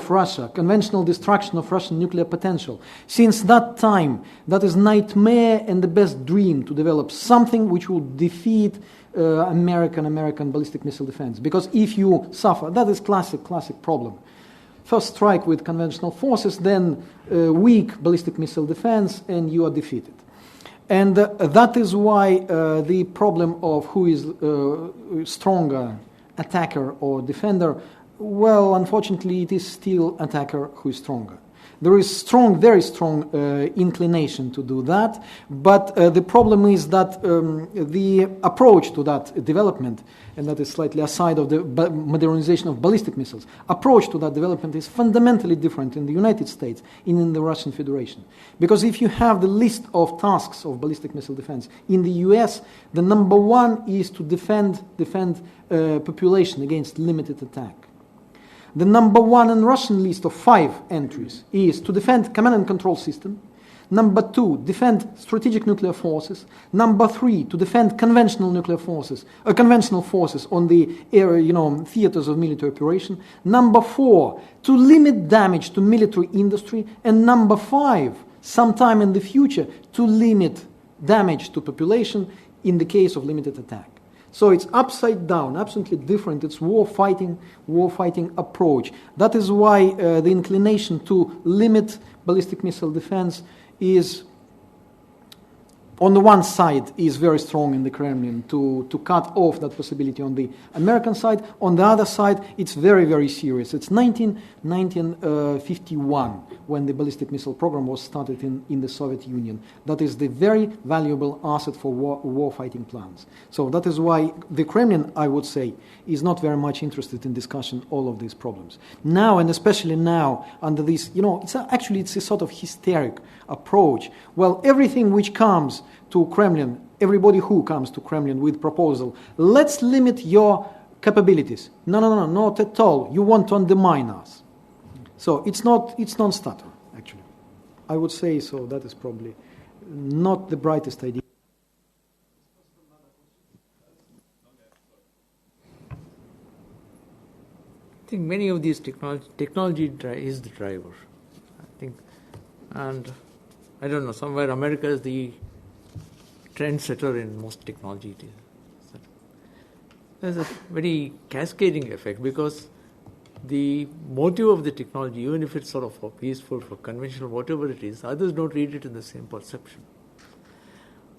Russia, conventional destruction of Russian nuclear potential. Since that time, that is nightmare and the best dream to develop something which will defeat American ballistic missile defense. Because if you suffer, that is classic problem. First strike with conventional forces, then weak ballistic missile defense, and you are defeated. And that is why the problem of who is stronger, attacker or defender, well, unfortunately, it is still attacker who is stronger. There is very strong inclination to do that, but the problem is that the approach to that development, and that is slightly aside of the modernization of ballistic missiles, approach to that development is fundamentally different in the United States and in the Russian Federation. Because if you have the list of tasks of ballistic missile defense in the US, the number one is to defend population against limited attack. The number one in Russian list of 5 entries is to defend command and control system. Number 2, defend strategic nuclear forces. Number 3, to defend conventional forces on the area, theaters of military operation. Number 4, to limit damage to military industry. And number 5, sometime in the future, to limit damage to population in the case of limited attack. So it's upside down, absolutely different. It's war fighting approach. That is why the inclination to limit ballistic missile defense is, on the one side, is very strong in the Kremlin to cut off that possibility on the American side. On the other side, it's very, very serious. It's 1951 when the ballistic missile program was started in the Soviet Union. That is the very valuable asset for war fighting plans. So that is why the Kremlin, I would say, is not very much interested in discussing all of these problems. Now, and especially now, under this, it's a sort of hysteric approach. Well, everything which comes to Kremlin, everybody who comes to Kremlin with proposal, let's limit your capabilities. No, not at all. You want to undermine us. So it's non-starter, actually. I would say so. That is probably not the brightest idea. I think many of these technology is the driver. I think, and I don't know, somewhere America is the trendsetter in most technology. There's a very cascading effect because the motive of the technology, even if it's sort of for peaceful, for conventional, whatever it is, others don't read it in the same perception.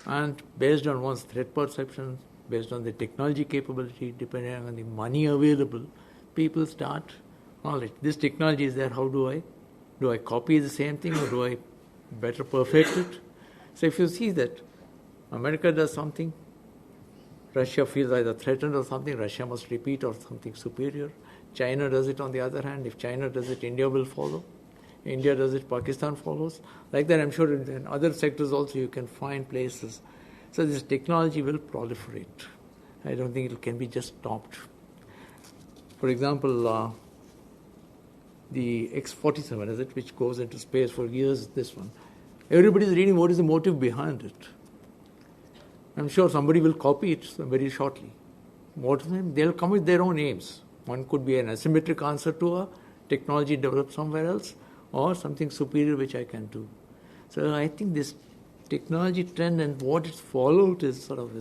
And based on one's threat perception, based on the technology capability, depending on the money available, people start, this technology is there, how do I copy the same thing or do I better perfect it? So if you see that America does something, Russia feels either threatened or something, Russia must repeat or something superior. China does it on the other hand. If China does it, India will follow. India does it, Pakistan follows. Like that, I'm sure in other sectors also you can find places. So this technology will proliferate. I don't think it can be just stopped. For example, the X-47, is it, which goes into space for years, this one. Everybody's reading what is the motive behind it. I'm sure somebody will copy it very shortly. most of them, they'll come with their own aims. One could be an asymmetric answer to a technology developed somewhere else, or something superior which I can do. So I think this technology trend and what it's followed is sort of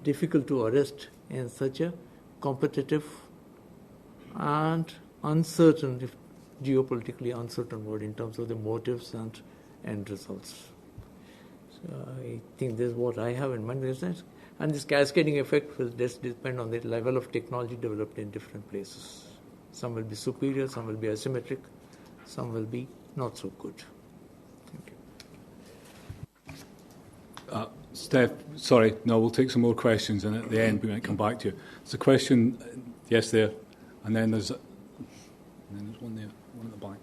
difficult to arrest in such a competitive and uncertain, if geopolitically uncertain world in terms of the motives and end results. So I think this is what I have in mind. And this cascading effect will just depend on the level of technology developed in different places. Some will be superior, some will be asymmetric, some will be not so good. Thank you. Steph, sorry, no, we'll take some more questions, and at the end we might come back to you. There's a question, yes, there, and then there's one there, one at the back.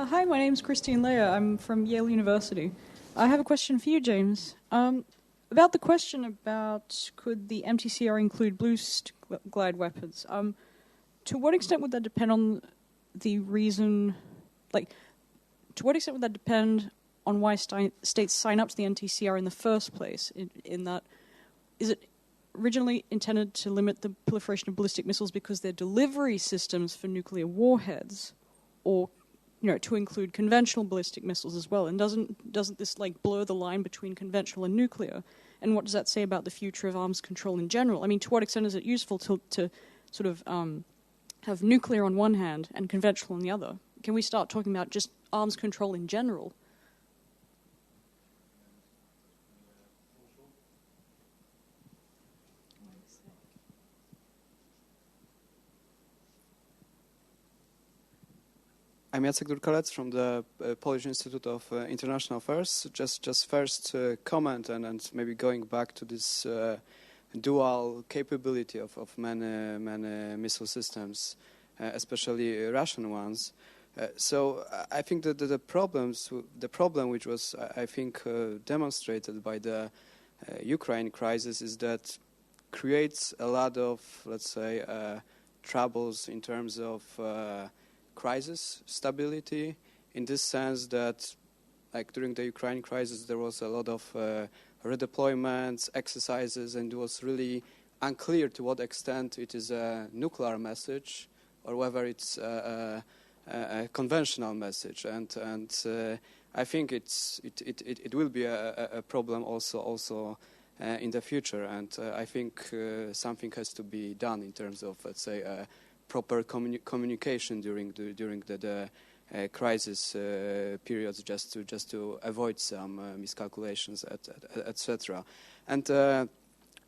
Hi, my name's Christine Leah. I'm from Yale University. I have a question for you, James. About the question about could the MTCR include boost glide weapons. To what extent would that depend on the reason, to what extent would that depend on why states sign up to the NTCR in the first place? In that, is it originally intended to limit the proliferation of ballistic missiles because they're delivery systems for nuclear warheads, or to include conventional ballistic missiles as well? And doesn't this blur the line between conventional and nuclear? And what does that say about the future of arms control in general? I mean, to what extent is it useful to sort of have nuclear on one hand and conventional on the other? Can we start talking about just arms control in general? I'm Jacek Durkalec from the Polish Institute of International Affairs. Just first comment and maybe going back to this dual capability of many missile systems, especially Russian ones. So I think that the problem which was I think demonstrated by the Ukraine crisis is that creates a lot of, let's say, troubles in terms of crisis stability, in this sense that during the Ukraine crisis there was a lot of redeployments, exercises, and it was really unclear to what extent it is a nuclear message or whether it's a conventional message, and I think it will be a problem also in the future, and I think something has to be done in terms of, let's say, proper communication during the crisis periods, just to avoid some miscalculations, etc. And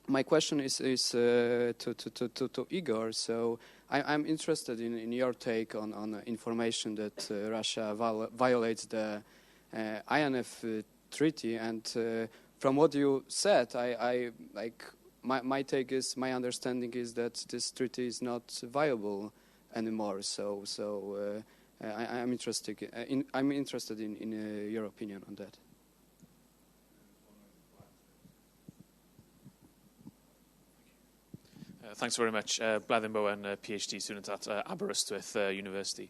my question is to Igor. So I'm interested in your take on information that Russia violates the INF treaty, and from what you said, I my take is, my understanding is that this treaty is not viable anymore. So I'm interested in your opinion on that. Thanks very much. Bladhen Bowen, PhD student at Aberystwyth University.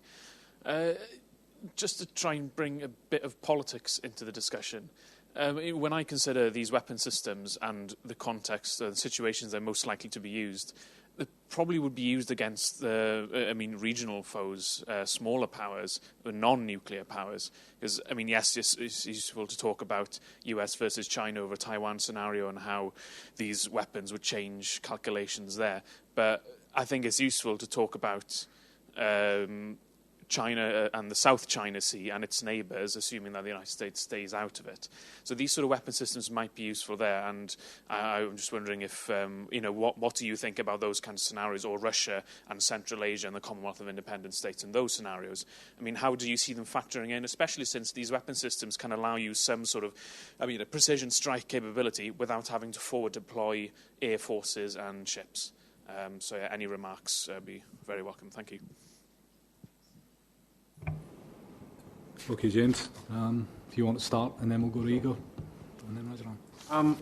Just to try and bring a bit of politics into the discussion, when I consider these weapon systems and the context, the situations they're most likely to be used, they probably would be used against regional foes, smaller powers, non-nuclear powers. Because, yes, it's useful to talk about US versus China over Taiwan scenario and how these weapons would change calculations there. But I think it's useful to talk about China and the South China Sea and its neighbours, assuming that the United States stays out of it. So these sort of weapon systems might be useful there, and I'm just wondering if, what do you think about those kinds of scenarios, or Russia and Central Asia and the Commonwealth of Independent States in those scenarios? How do you see them factoring in, especially since these weapon systems can allow you some sort of, a precision strike capability without having to forward deploy air forces and ships? Any remarks would be very welcome. Thank you. Okay, James, if you want to start, and then we'll go to Igor, and then Rajaram.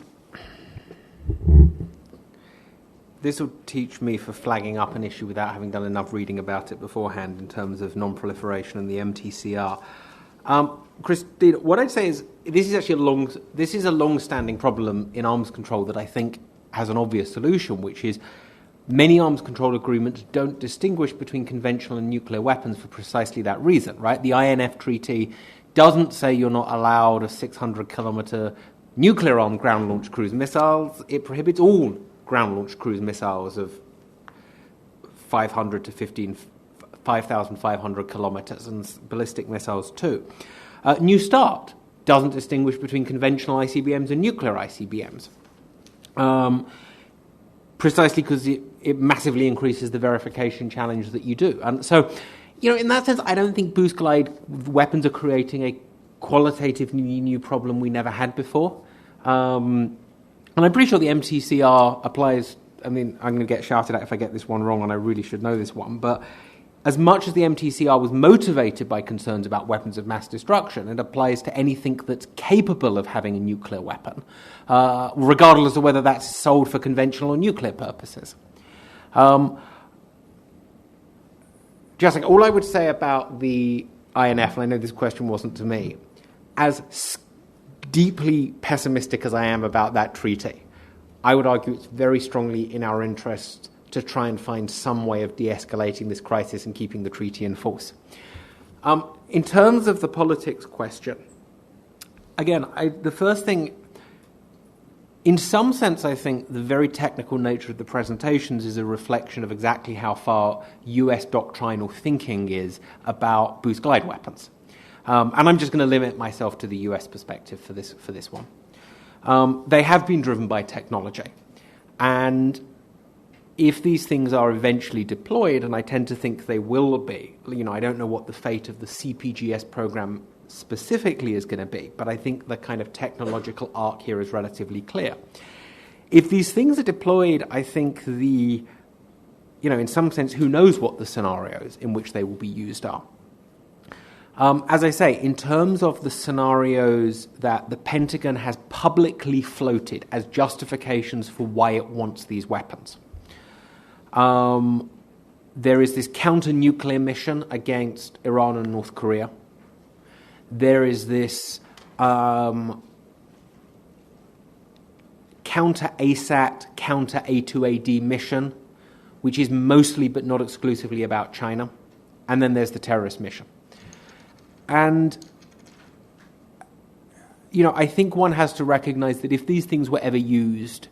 This will teach me for flagging up an issue without having done enough reading about it beforehand in terms of non-proliferation and the MTCR. Christine, what I'd say is this is actually a long-standing problem in arms control that I think has an obvious solution, which is many arms control agreements don't distinguish between conventional and nuclear weapons for precisely that reason, right? The INF Treaty doesn't say you're not allowed a 600-kilometer nuclear-armed ground-launched cruise missiles. It prohibits all ground-launched cruise missiles of 500 to 5,500 kilometers, and ballistic missiles too. New START doesn't distinguish between conventional ICBMs and nuclear ICBMs, precisely because it massively increases the verification challenge that you do. And so, in that sense, I don't think boost glide weapons are creating a qualitatively new problem we never had before. And I'm pretty sure the MTCR applies. I mean, I'm going to get shouted at if I get this one wrong, and I really should know this one. But as much as the MTCR was motivated by concerns about weapons of mass destruction, it applies to anything that's capable of having a nuclear weapon, regardless of whether that's sold for conventional or nuclear purposes. Just all I would say about the INF, and I know this question wasn't to me, as deeply pessimistic as I am about that treaty, I would argue it's very strongly in our interest to try and find some way of de-escalating this crisis and keeping the treaty in force. In terms of the politics question, again, the first thing, in some sense, I think the very technical nature of the presentations is a reflection of exactly how far US doctrinal thinking is about boost glide weapons. And I'm just going to limit myself to the US perspective for this one. They have been driven by technology. And if these things are eventually deployed, and I tend to think they will be, I don't know what the fate of the CPGS program specifically is going to be, but I think the kind of technological arc here is relatively clear. If these things are deployed, I think in some sense, who knows what the scenarios in which they will be used are. As I say, in terms of the scenarios that the Pentagon has publicly floated as justifications for why it wants these weapons, there is this counter-nuclear mission against Iran and North Korea. There is this counter-ASAT, counter-A2AD mission, which is mostly but not exclusively about China. And then there's the terrorist mission. And, I think one has to recognize that if these things were ever used,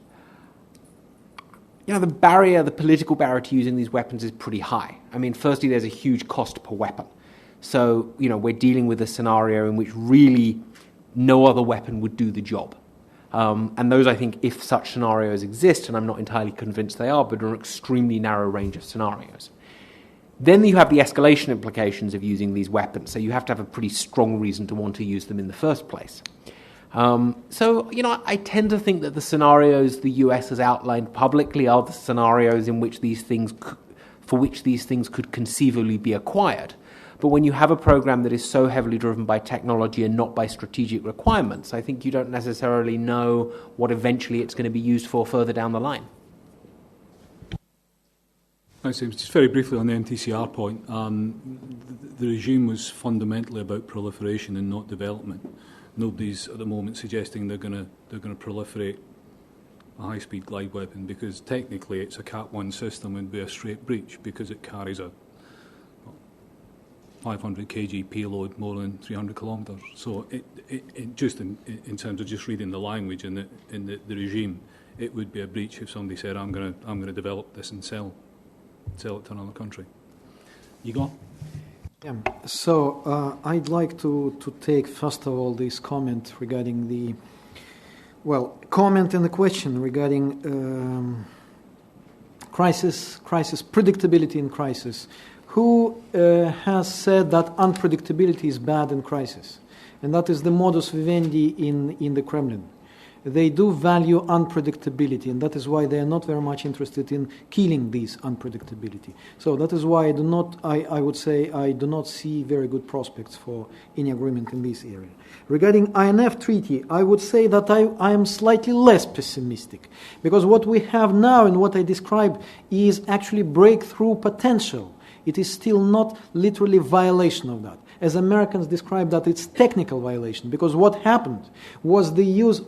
the political barrier to using these weapons is pretty high. I mean, firstly, there's a huge cost per weapon. So, we're dealing with a scenario in which really no other weapon would do the job. And those, I think, if such scenarios exist, and I'm not entirely convinced they are, but are an extremely narrow range of scenarios. Then you have the escalation implications of using these weapons. So you have to have a pretty strong reason to want to use them in the first place. I tend to think that the scenarios the US has outlined publicly are the scenarios in which these things could conceivably be acquired. But when you have a program that is so heavily driven by technology and not by strategic requirements, I think you don't necessarily know what eventually it's going to be used for further down the line. Just very briefly on the MTCR point, the regime was fundamentally about proliferation and not development. Nobody's at the moment suggesting they're going to proliferate a high-speed glide weapon, because technically it's a Cat 1 system and be a straight breach because it carries a 500 kg payload more than 300 kilometres. So it just in terms of just reading the language in the regime, it would be a breach if somebody said, I'm going to develop this and sell it to another country. Igor? Yeah. So I'd like to take, first of all, this comment regarding comment and the question regarding crisis, predictability in crisis. Who has said that unpredictability is bad in crisis? And that is the modus vivendi in the Kremlin. They do value unpredictability, and that is why they are not very much interested in killing this unpredictability. So that is why I would say I do not see very good prospects for any agreement in this area. Regarding INF Treaty, I would say that I am slightly less pessimistic, because what we have now and what I describe is actually breakthrough potential. It is still not literally violation of that. As Americans describe that, it's technical violation, because what happened was the use,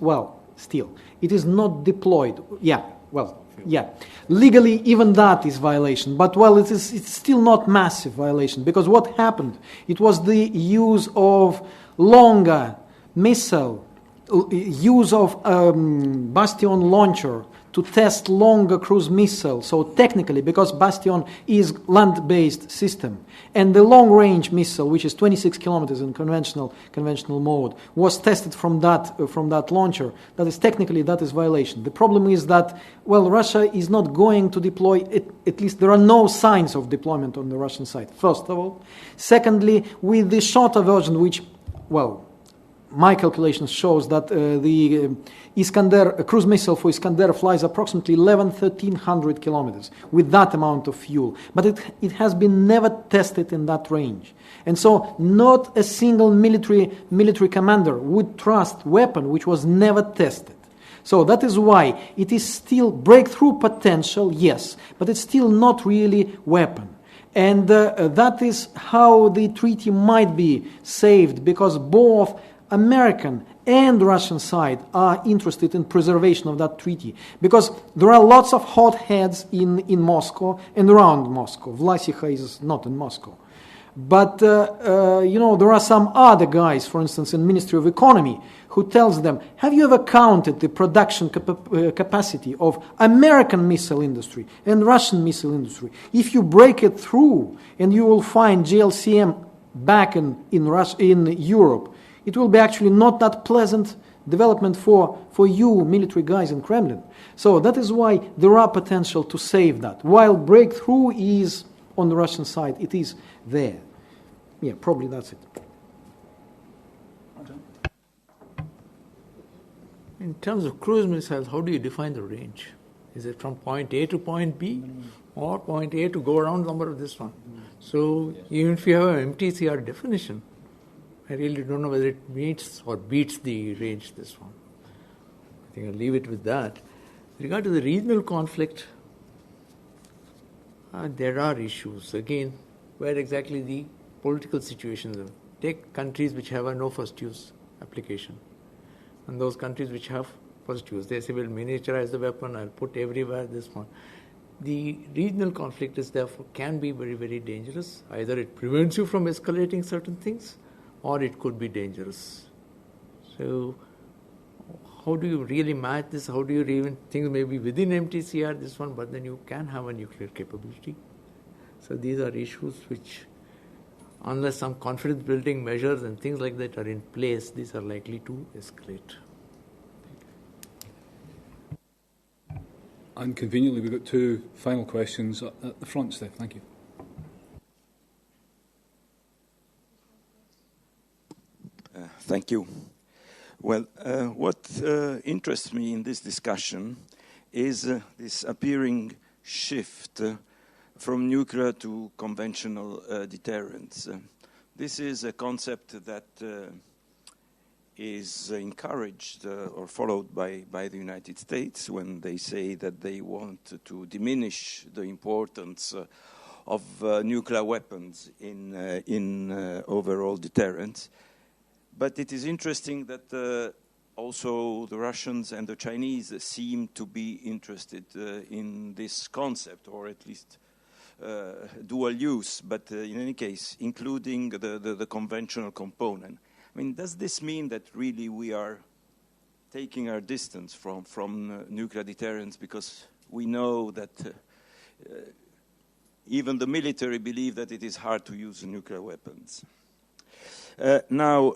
still, it is not deployed. Yeah, Well, yeah. Legally, even that is violation. But, well, it's still not massive violation, because what happened? It was the use of longer missile, use of Bastion launcher to test longer cruise missile. So technically, because Bastion is land-based system, and the long-range missile, which is 26 kilometers in conventional mode, was tested from that launcher. That is technically, that is violation. The problem is that, well, Russia is not going to deploy it. At least there are no signs of deployment on the Russian side, first of all. Secondly, with the shorter version, which, well, my calculations shows that the Iskander, a cruise missile for Iskander flies approximately 1,300 kilometers with that amount of fuel. But it has been never tested in that range. And so not a single military commander would trust weapon which was never tested. So that is why it is still breakthrough potential, yes, but it's still not really weapon. And that is how the treaty might be saved, because both American and Russian side are interested in preservation of that treaty, because there are lots of hot heads in Moscow and around Moscow. Vlasicha is not in Moscow. But, there are some other guys, for instance, in Ministry of Economy, who tells them, have you ever counted the production capacity of American missile industry and Russian missile industry? If you break it through and you will find GLCM back in Europe, it will be actually not that pleasant development for you military guys in Kremlin. So that is why there are potential to save that. While breakthrough is on the Russian side, it is there. Yeah, probably that's it. In terms of cruise missiles, how do you define the range? Is it from point A to point B, or point A to go around number of this one? So even if you have an MTCR definition, I really don't know whether it meets or beats the range, this one. I think I'll leave it with that. With regard to the regional conflict, there are issues. Again, where exactly the political situations are. Take countries which have a no first use application. And those countries which have first use, they say, we'll miniaturize the weapon, I'll put everywhere this one. The regional conflict is therefore can be very, very dangerous. Either it prevents you from escalating certain things, or it could be dangerous. So how do you really match this? How do you even think maybe within MTCR this one, but then you can have a nuclear capability? So these are issues which, unless some confidence building measures and things like that are in place, these are likely to escalate. And conveniently, we've got two final questions at the front, Steph. Thank you. Thank you. Well, what interests me in this discussion is this appearing shift from nuclear to conventional deterrence. This is a concept that is encouraged or followed by the United States when they say that they want to diminish the importance of nuclear weapons in overall deterrence. But it is interesting that also the Russians and the Chinese seem to be interested in this concept, or at least dual use, but in any case, including the conventional component. I mean, does this mean that really we are taking our distance from nuclear deterrence, because we know that even the military believe that it is hard to use nuclear weapons? Now,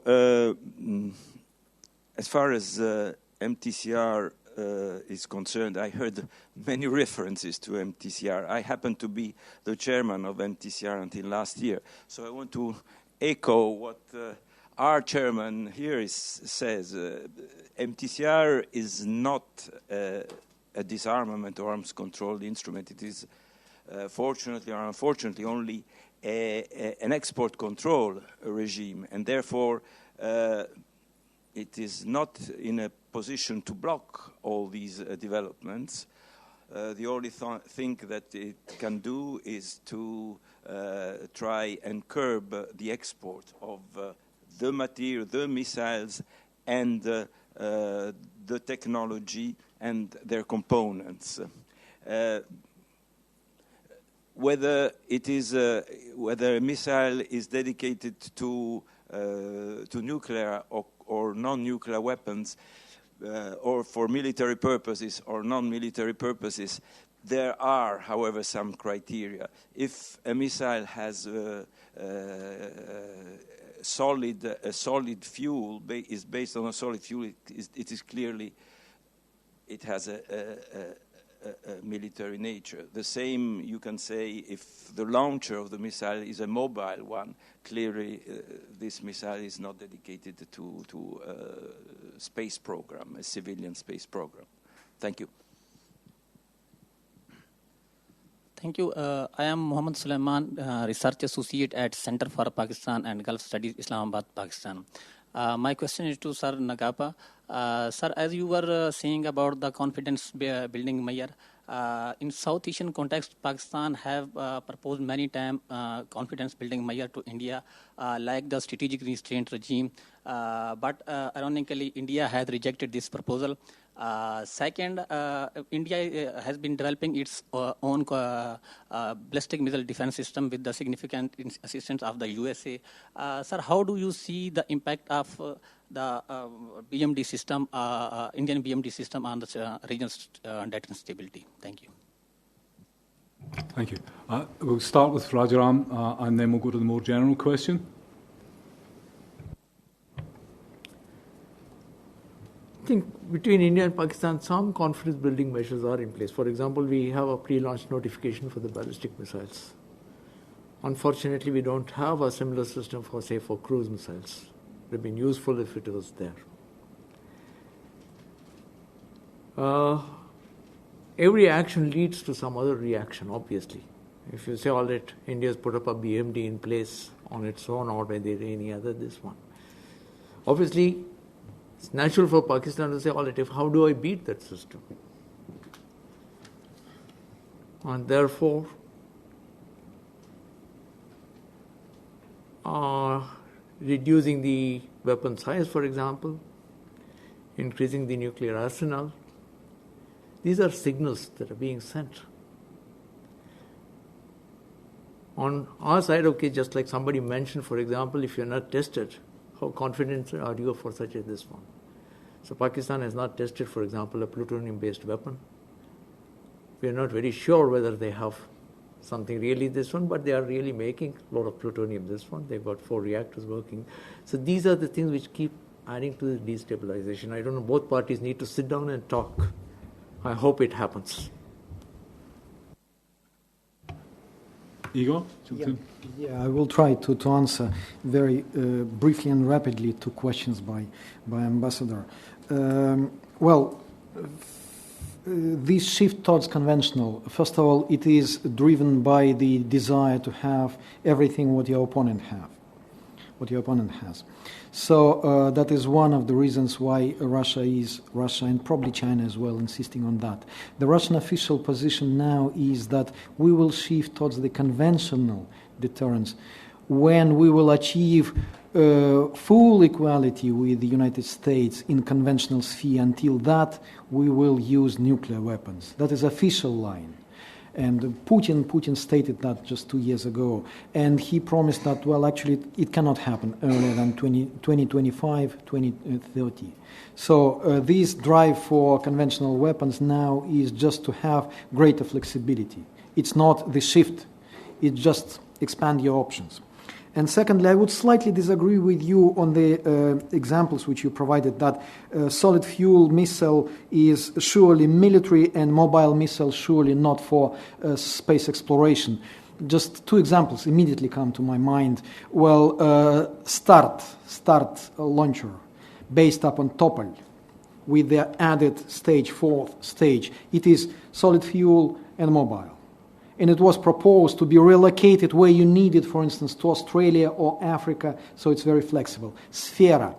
as far as MTCR is concerned, I heard many references to MTCR. I happen to be the chairman of MTCR until last year, so I want to echo what our chairman here says. MTCR is not a disarmament or arms control instrument. It is, fortunately or unfortunately, only an export control regime, and therefore it is not in a position to block all these developments. The only thing that it can do is to try and curb the export of the material, the missiles, and the technology and their components. Whether a missile is dedicated to nuclear or non-nuclear weapons, or for military purposes or non-military purposes, there are, however, some criteria. If a missile has a solid fuel, is based on a solid fuel, it is clearly, it has a military nature. The same you can say if the launcher of the missile is a mobile one. Clearly, this missile is not dedicated to a space program, a civilian space program. Thank you. Thank you. I am Mohammed Sulaiman, Research Associate at Center for Pakistan and Gulf Studies, Islamabad, Pakistan. My question is to Sir Nagappa. Sir, as you were saying about the confidence building measure, in South Asian context, Pakistan have proposed many times confidence building measure to India, like the strategic restraint regime. But ironically, India has rejected this proposal. Second, India has been developing its own ballistic missile defense system with the significant assistance of the USA. Sir, how do you see the impact of the BMD system, Indian BMD system on the region's deterrent stability? Thank you. Thank you. We'll start with Rajaram, and then we'll go to the more general question. I think between India and Pakistan, some confidence building measures are in place. For example, we have a pre-launch notification for the ballistic missiles. Unfortunately, we don't have a similar system for, say, for cruise missiles. It would have been useful if it was there. Every action leads to some other reaction, obviously. If you say, all right, India's put up a BMD in place on its own or by any other, this one. Obviously, it's natural for Pakistan to say, all right, how do I beat that system? And therefore, reducing the weapon size, for example, increasing the nuclear arsenal, these are signals that are being sent. On our side, okay, just like somebody mentioned, for example, if you're not tested, how confident are you for such as this one? So Pakistan has not tested, for example, a plutonium-based weapon. We are not very sure whether they have something really this one, but they are really making a lot of plutonium this one. They've got 4 reactors working. So these are the things which keep adding to the destabilization. I don't know, both parties need to sit down and talk. I hope it happens. Igor? Yeah, I will try to answer very briefly and rapidly to questions by Ambassador. This shift towards conventional, first of all, it is driven by the desire to have everything what your opponent has. So that is one of the reasons why Russia and probably China as well insisting on that. The Russian official position now is that we will shift towards the conventional deterrence when we will achieve full equality with the United States in conventional sphere. Until that, we will use nuclear weapons. That is official line. And Putin stated that just 2 years ago. And he promised that, well, actually, it cannot happen earlier than 2025, 2030. So this drive for conventional weapons now is just to have greater flexibility. It's not the shift. It's just expand your options. And secondly, I would slightly disagree with you on the examples which you provided, that solid fuel missile is surely military and mobile missile surely not for space exploration. Just 2 examples immediately come to my mind. Well, START launcher based upon Topol with the added stage, 4th stage. It is solid fuel and mobile. And it was proposed to be relocated where you need it, for instance, to Australia or Africa, so it's very flexible. Sfera,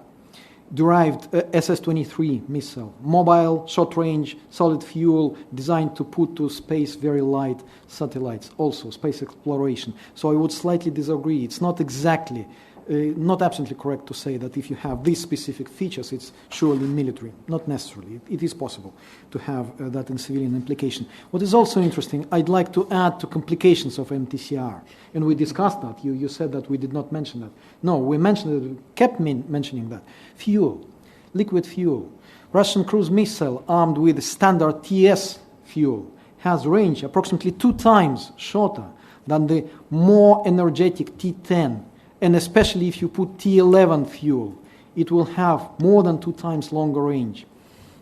derived SS-23 missile, mobile, short-range, solid fuel, designed to put to space very light satellites, also space exploration. So I would slightly disagree. It's not exactly not absolutely correct to say that if you have these specific features, it's surely military. Not necessarily. It is possible to have that in civilian application. What is also interesting, I'd like to add to complications of MTCR. And we discussed that. You said that we did not mention that. No, we mentioned it, we kept mentioning that. Fuel, liquid fuel. Russian cruise missile armed with standard TS fuel has range approximately 2 times shorter than the more energetic T-10. And especially if you put T-11 fuel, it will have more than 2 times longer range.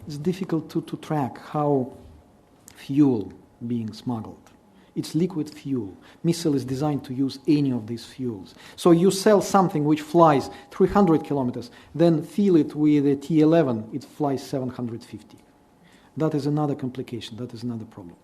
It's difficult to track how fuel being smuggled. It's liquid fuel. Missile is designed to use any of these fuels. So you sell something which flies 300 kilometers, then fill it with a T-11, it flies 750. That is another complication. That is another problem.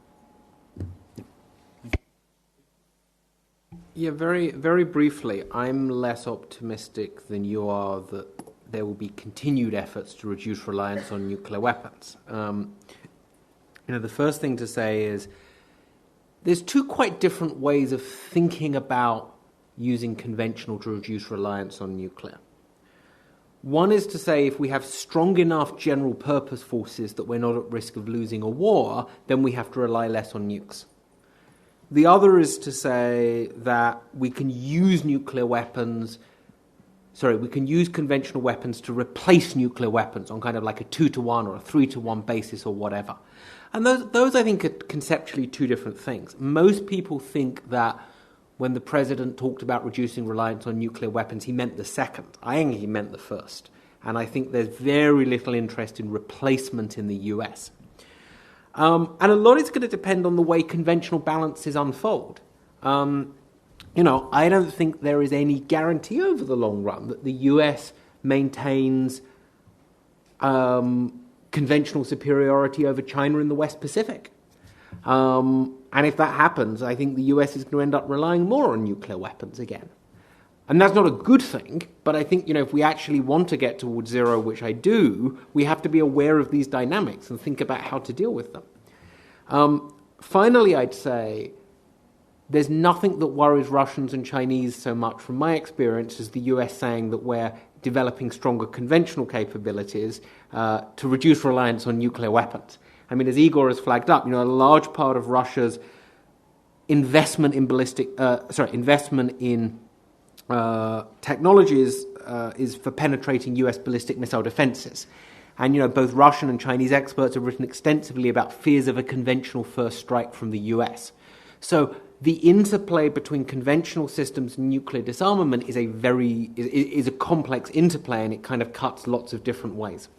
Yeah, very, very briefly, I'm less optimistic than you are that there will be continued efforts to reduce reliance on nuclear weapons. The first thing to say is there's 2 quite different ways of thinking about using conventional to reduce reliance on nuclear. One is to say if we have strong enough general purpose forces that we're not at risk of losing a war, then we have to rely less on nukes. The other is to say that we can use conventional weapons to replace nuclear weapons on kind of like a 2-to-1 or a 3-to-1 basis or whatever. And those I think are conceptually 2 different things. Most people think that when the president talked about reducing reliance on nuclear weapons, he meant the second. I think he meant the first. And I think there's very little interest in replacement in the US. And a lot is going to depend on the way conventional balances unfold. I don't think there is any guarantee over the long run that the US maintains conventional superiority over China in the West Pacific. And if that happens, I think the US is going to end up relying more on nuclear weapons again. And that's not a good thing, but I think, if we actually want to get towards zero, which I do, we have to be aware of these dynamics and think about how to deal with them. Finally, I'd say there's nothing that worries Russians and Chinese so much, from my experience, as the US saying that we're developing stronger conventional capabilities to reduce reliance on nuclear weapons. I mean, as Igor has flagged up, a large part of Russia's investment in technologies is for penetrating US ballistic missile defenses. And, both Russian and Chinese experts have written extensively about fears of a conventional first strike from the US. So the interplay between conventional systems and nuclear disarmament is a complex interplay, and it kind of cuts lots of different ways.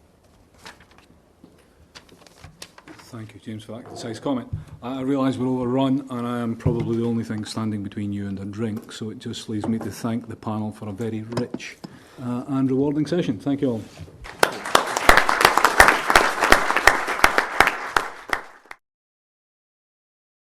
Thank you, James, for that concise comment. I realise we're overrun, and I am probably the only thing standing between you and a drink, so it just leaves me to thank the panel for a very rich and rewarding session. Thank you all.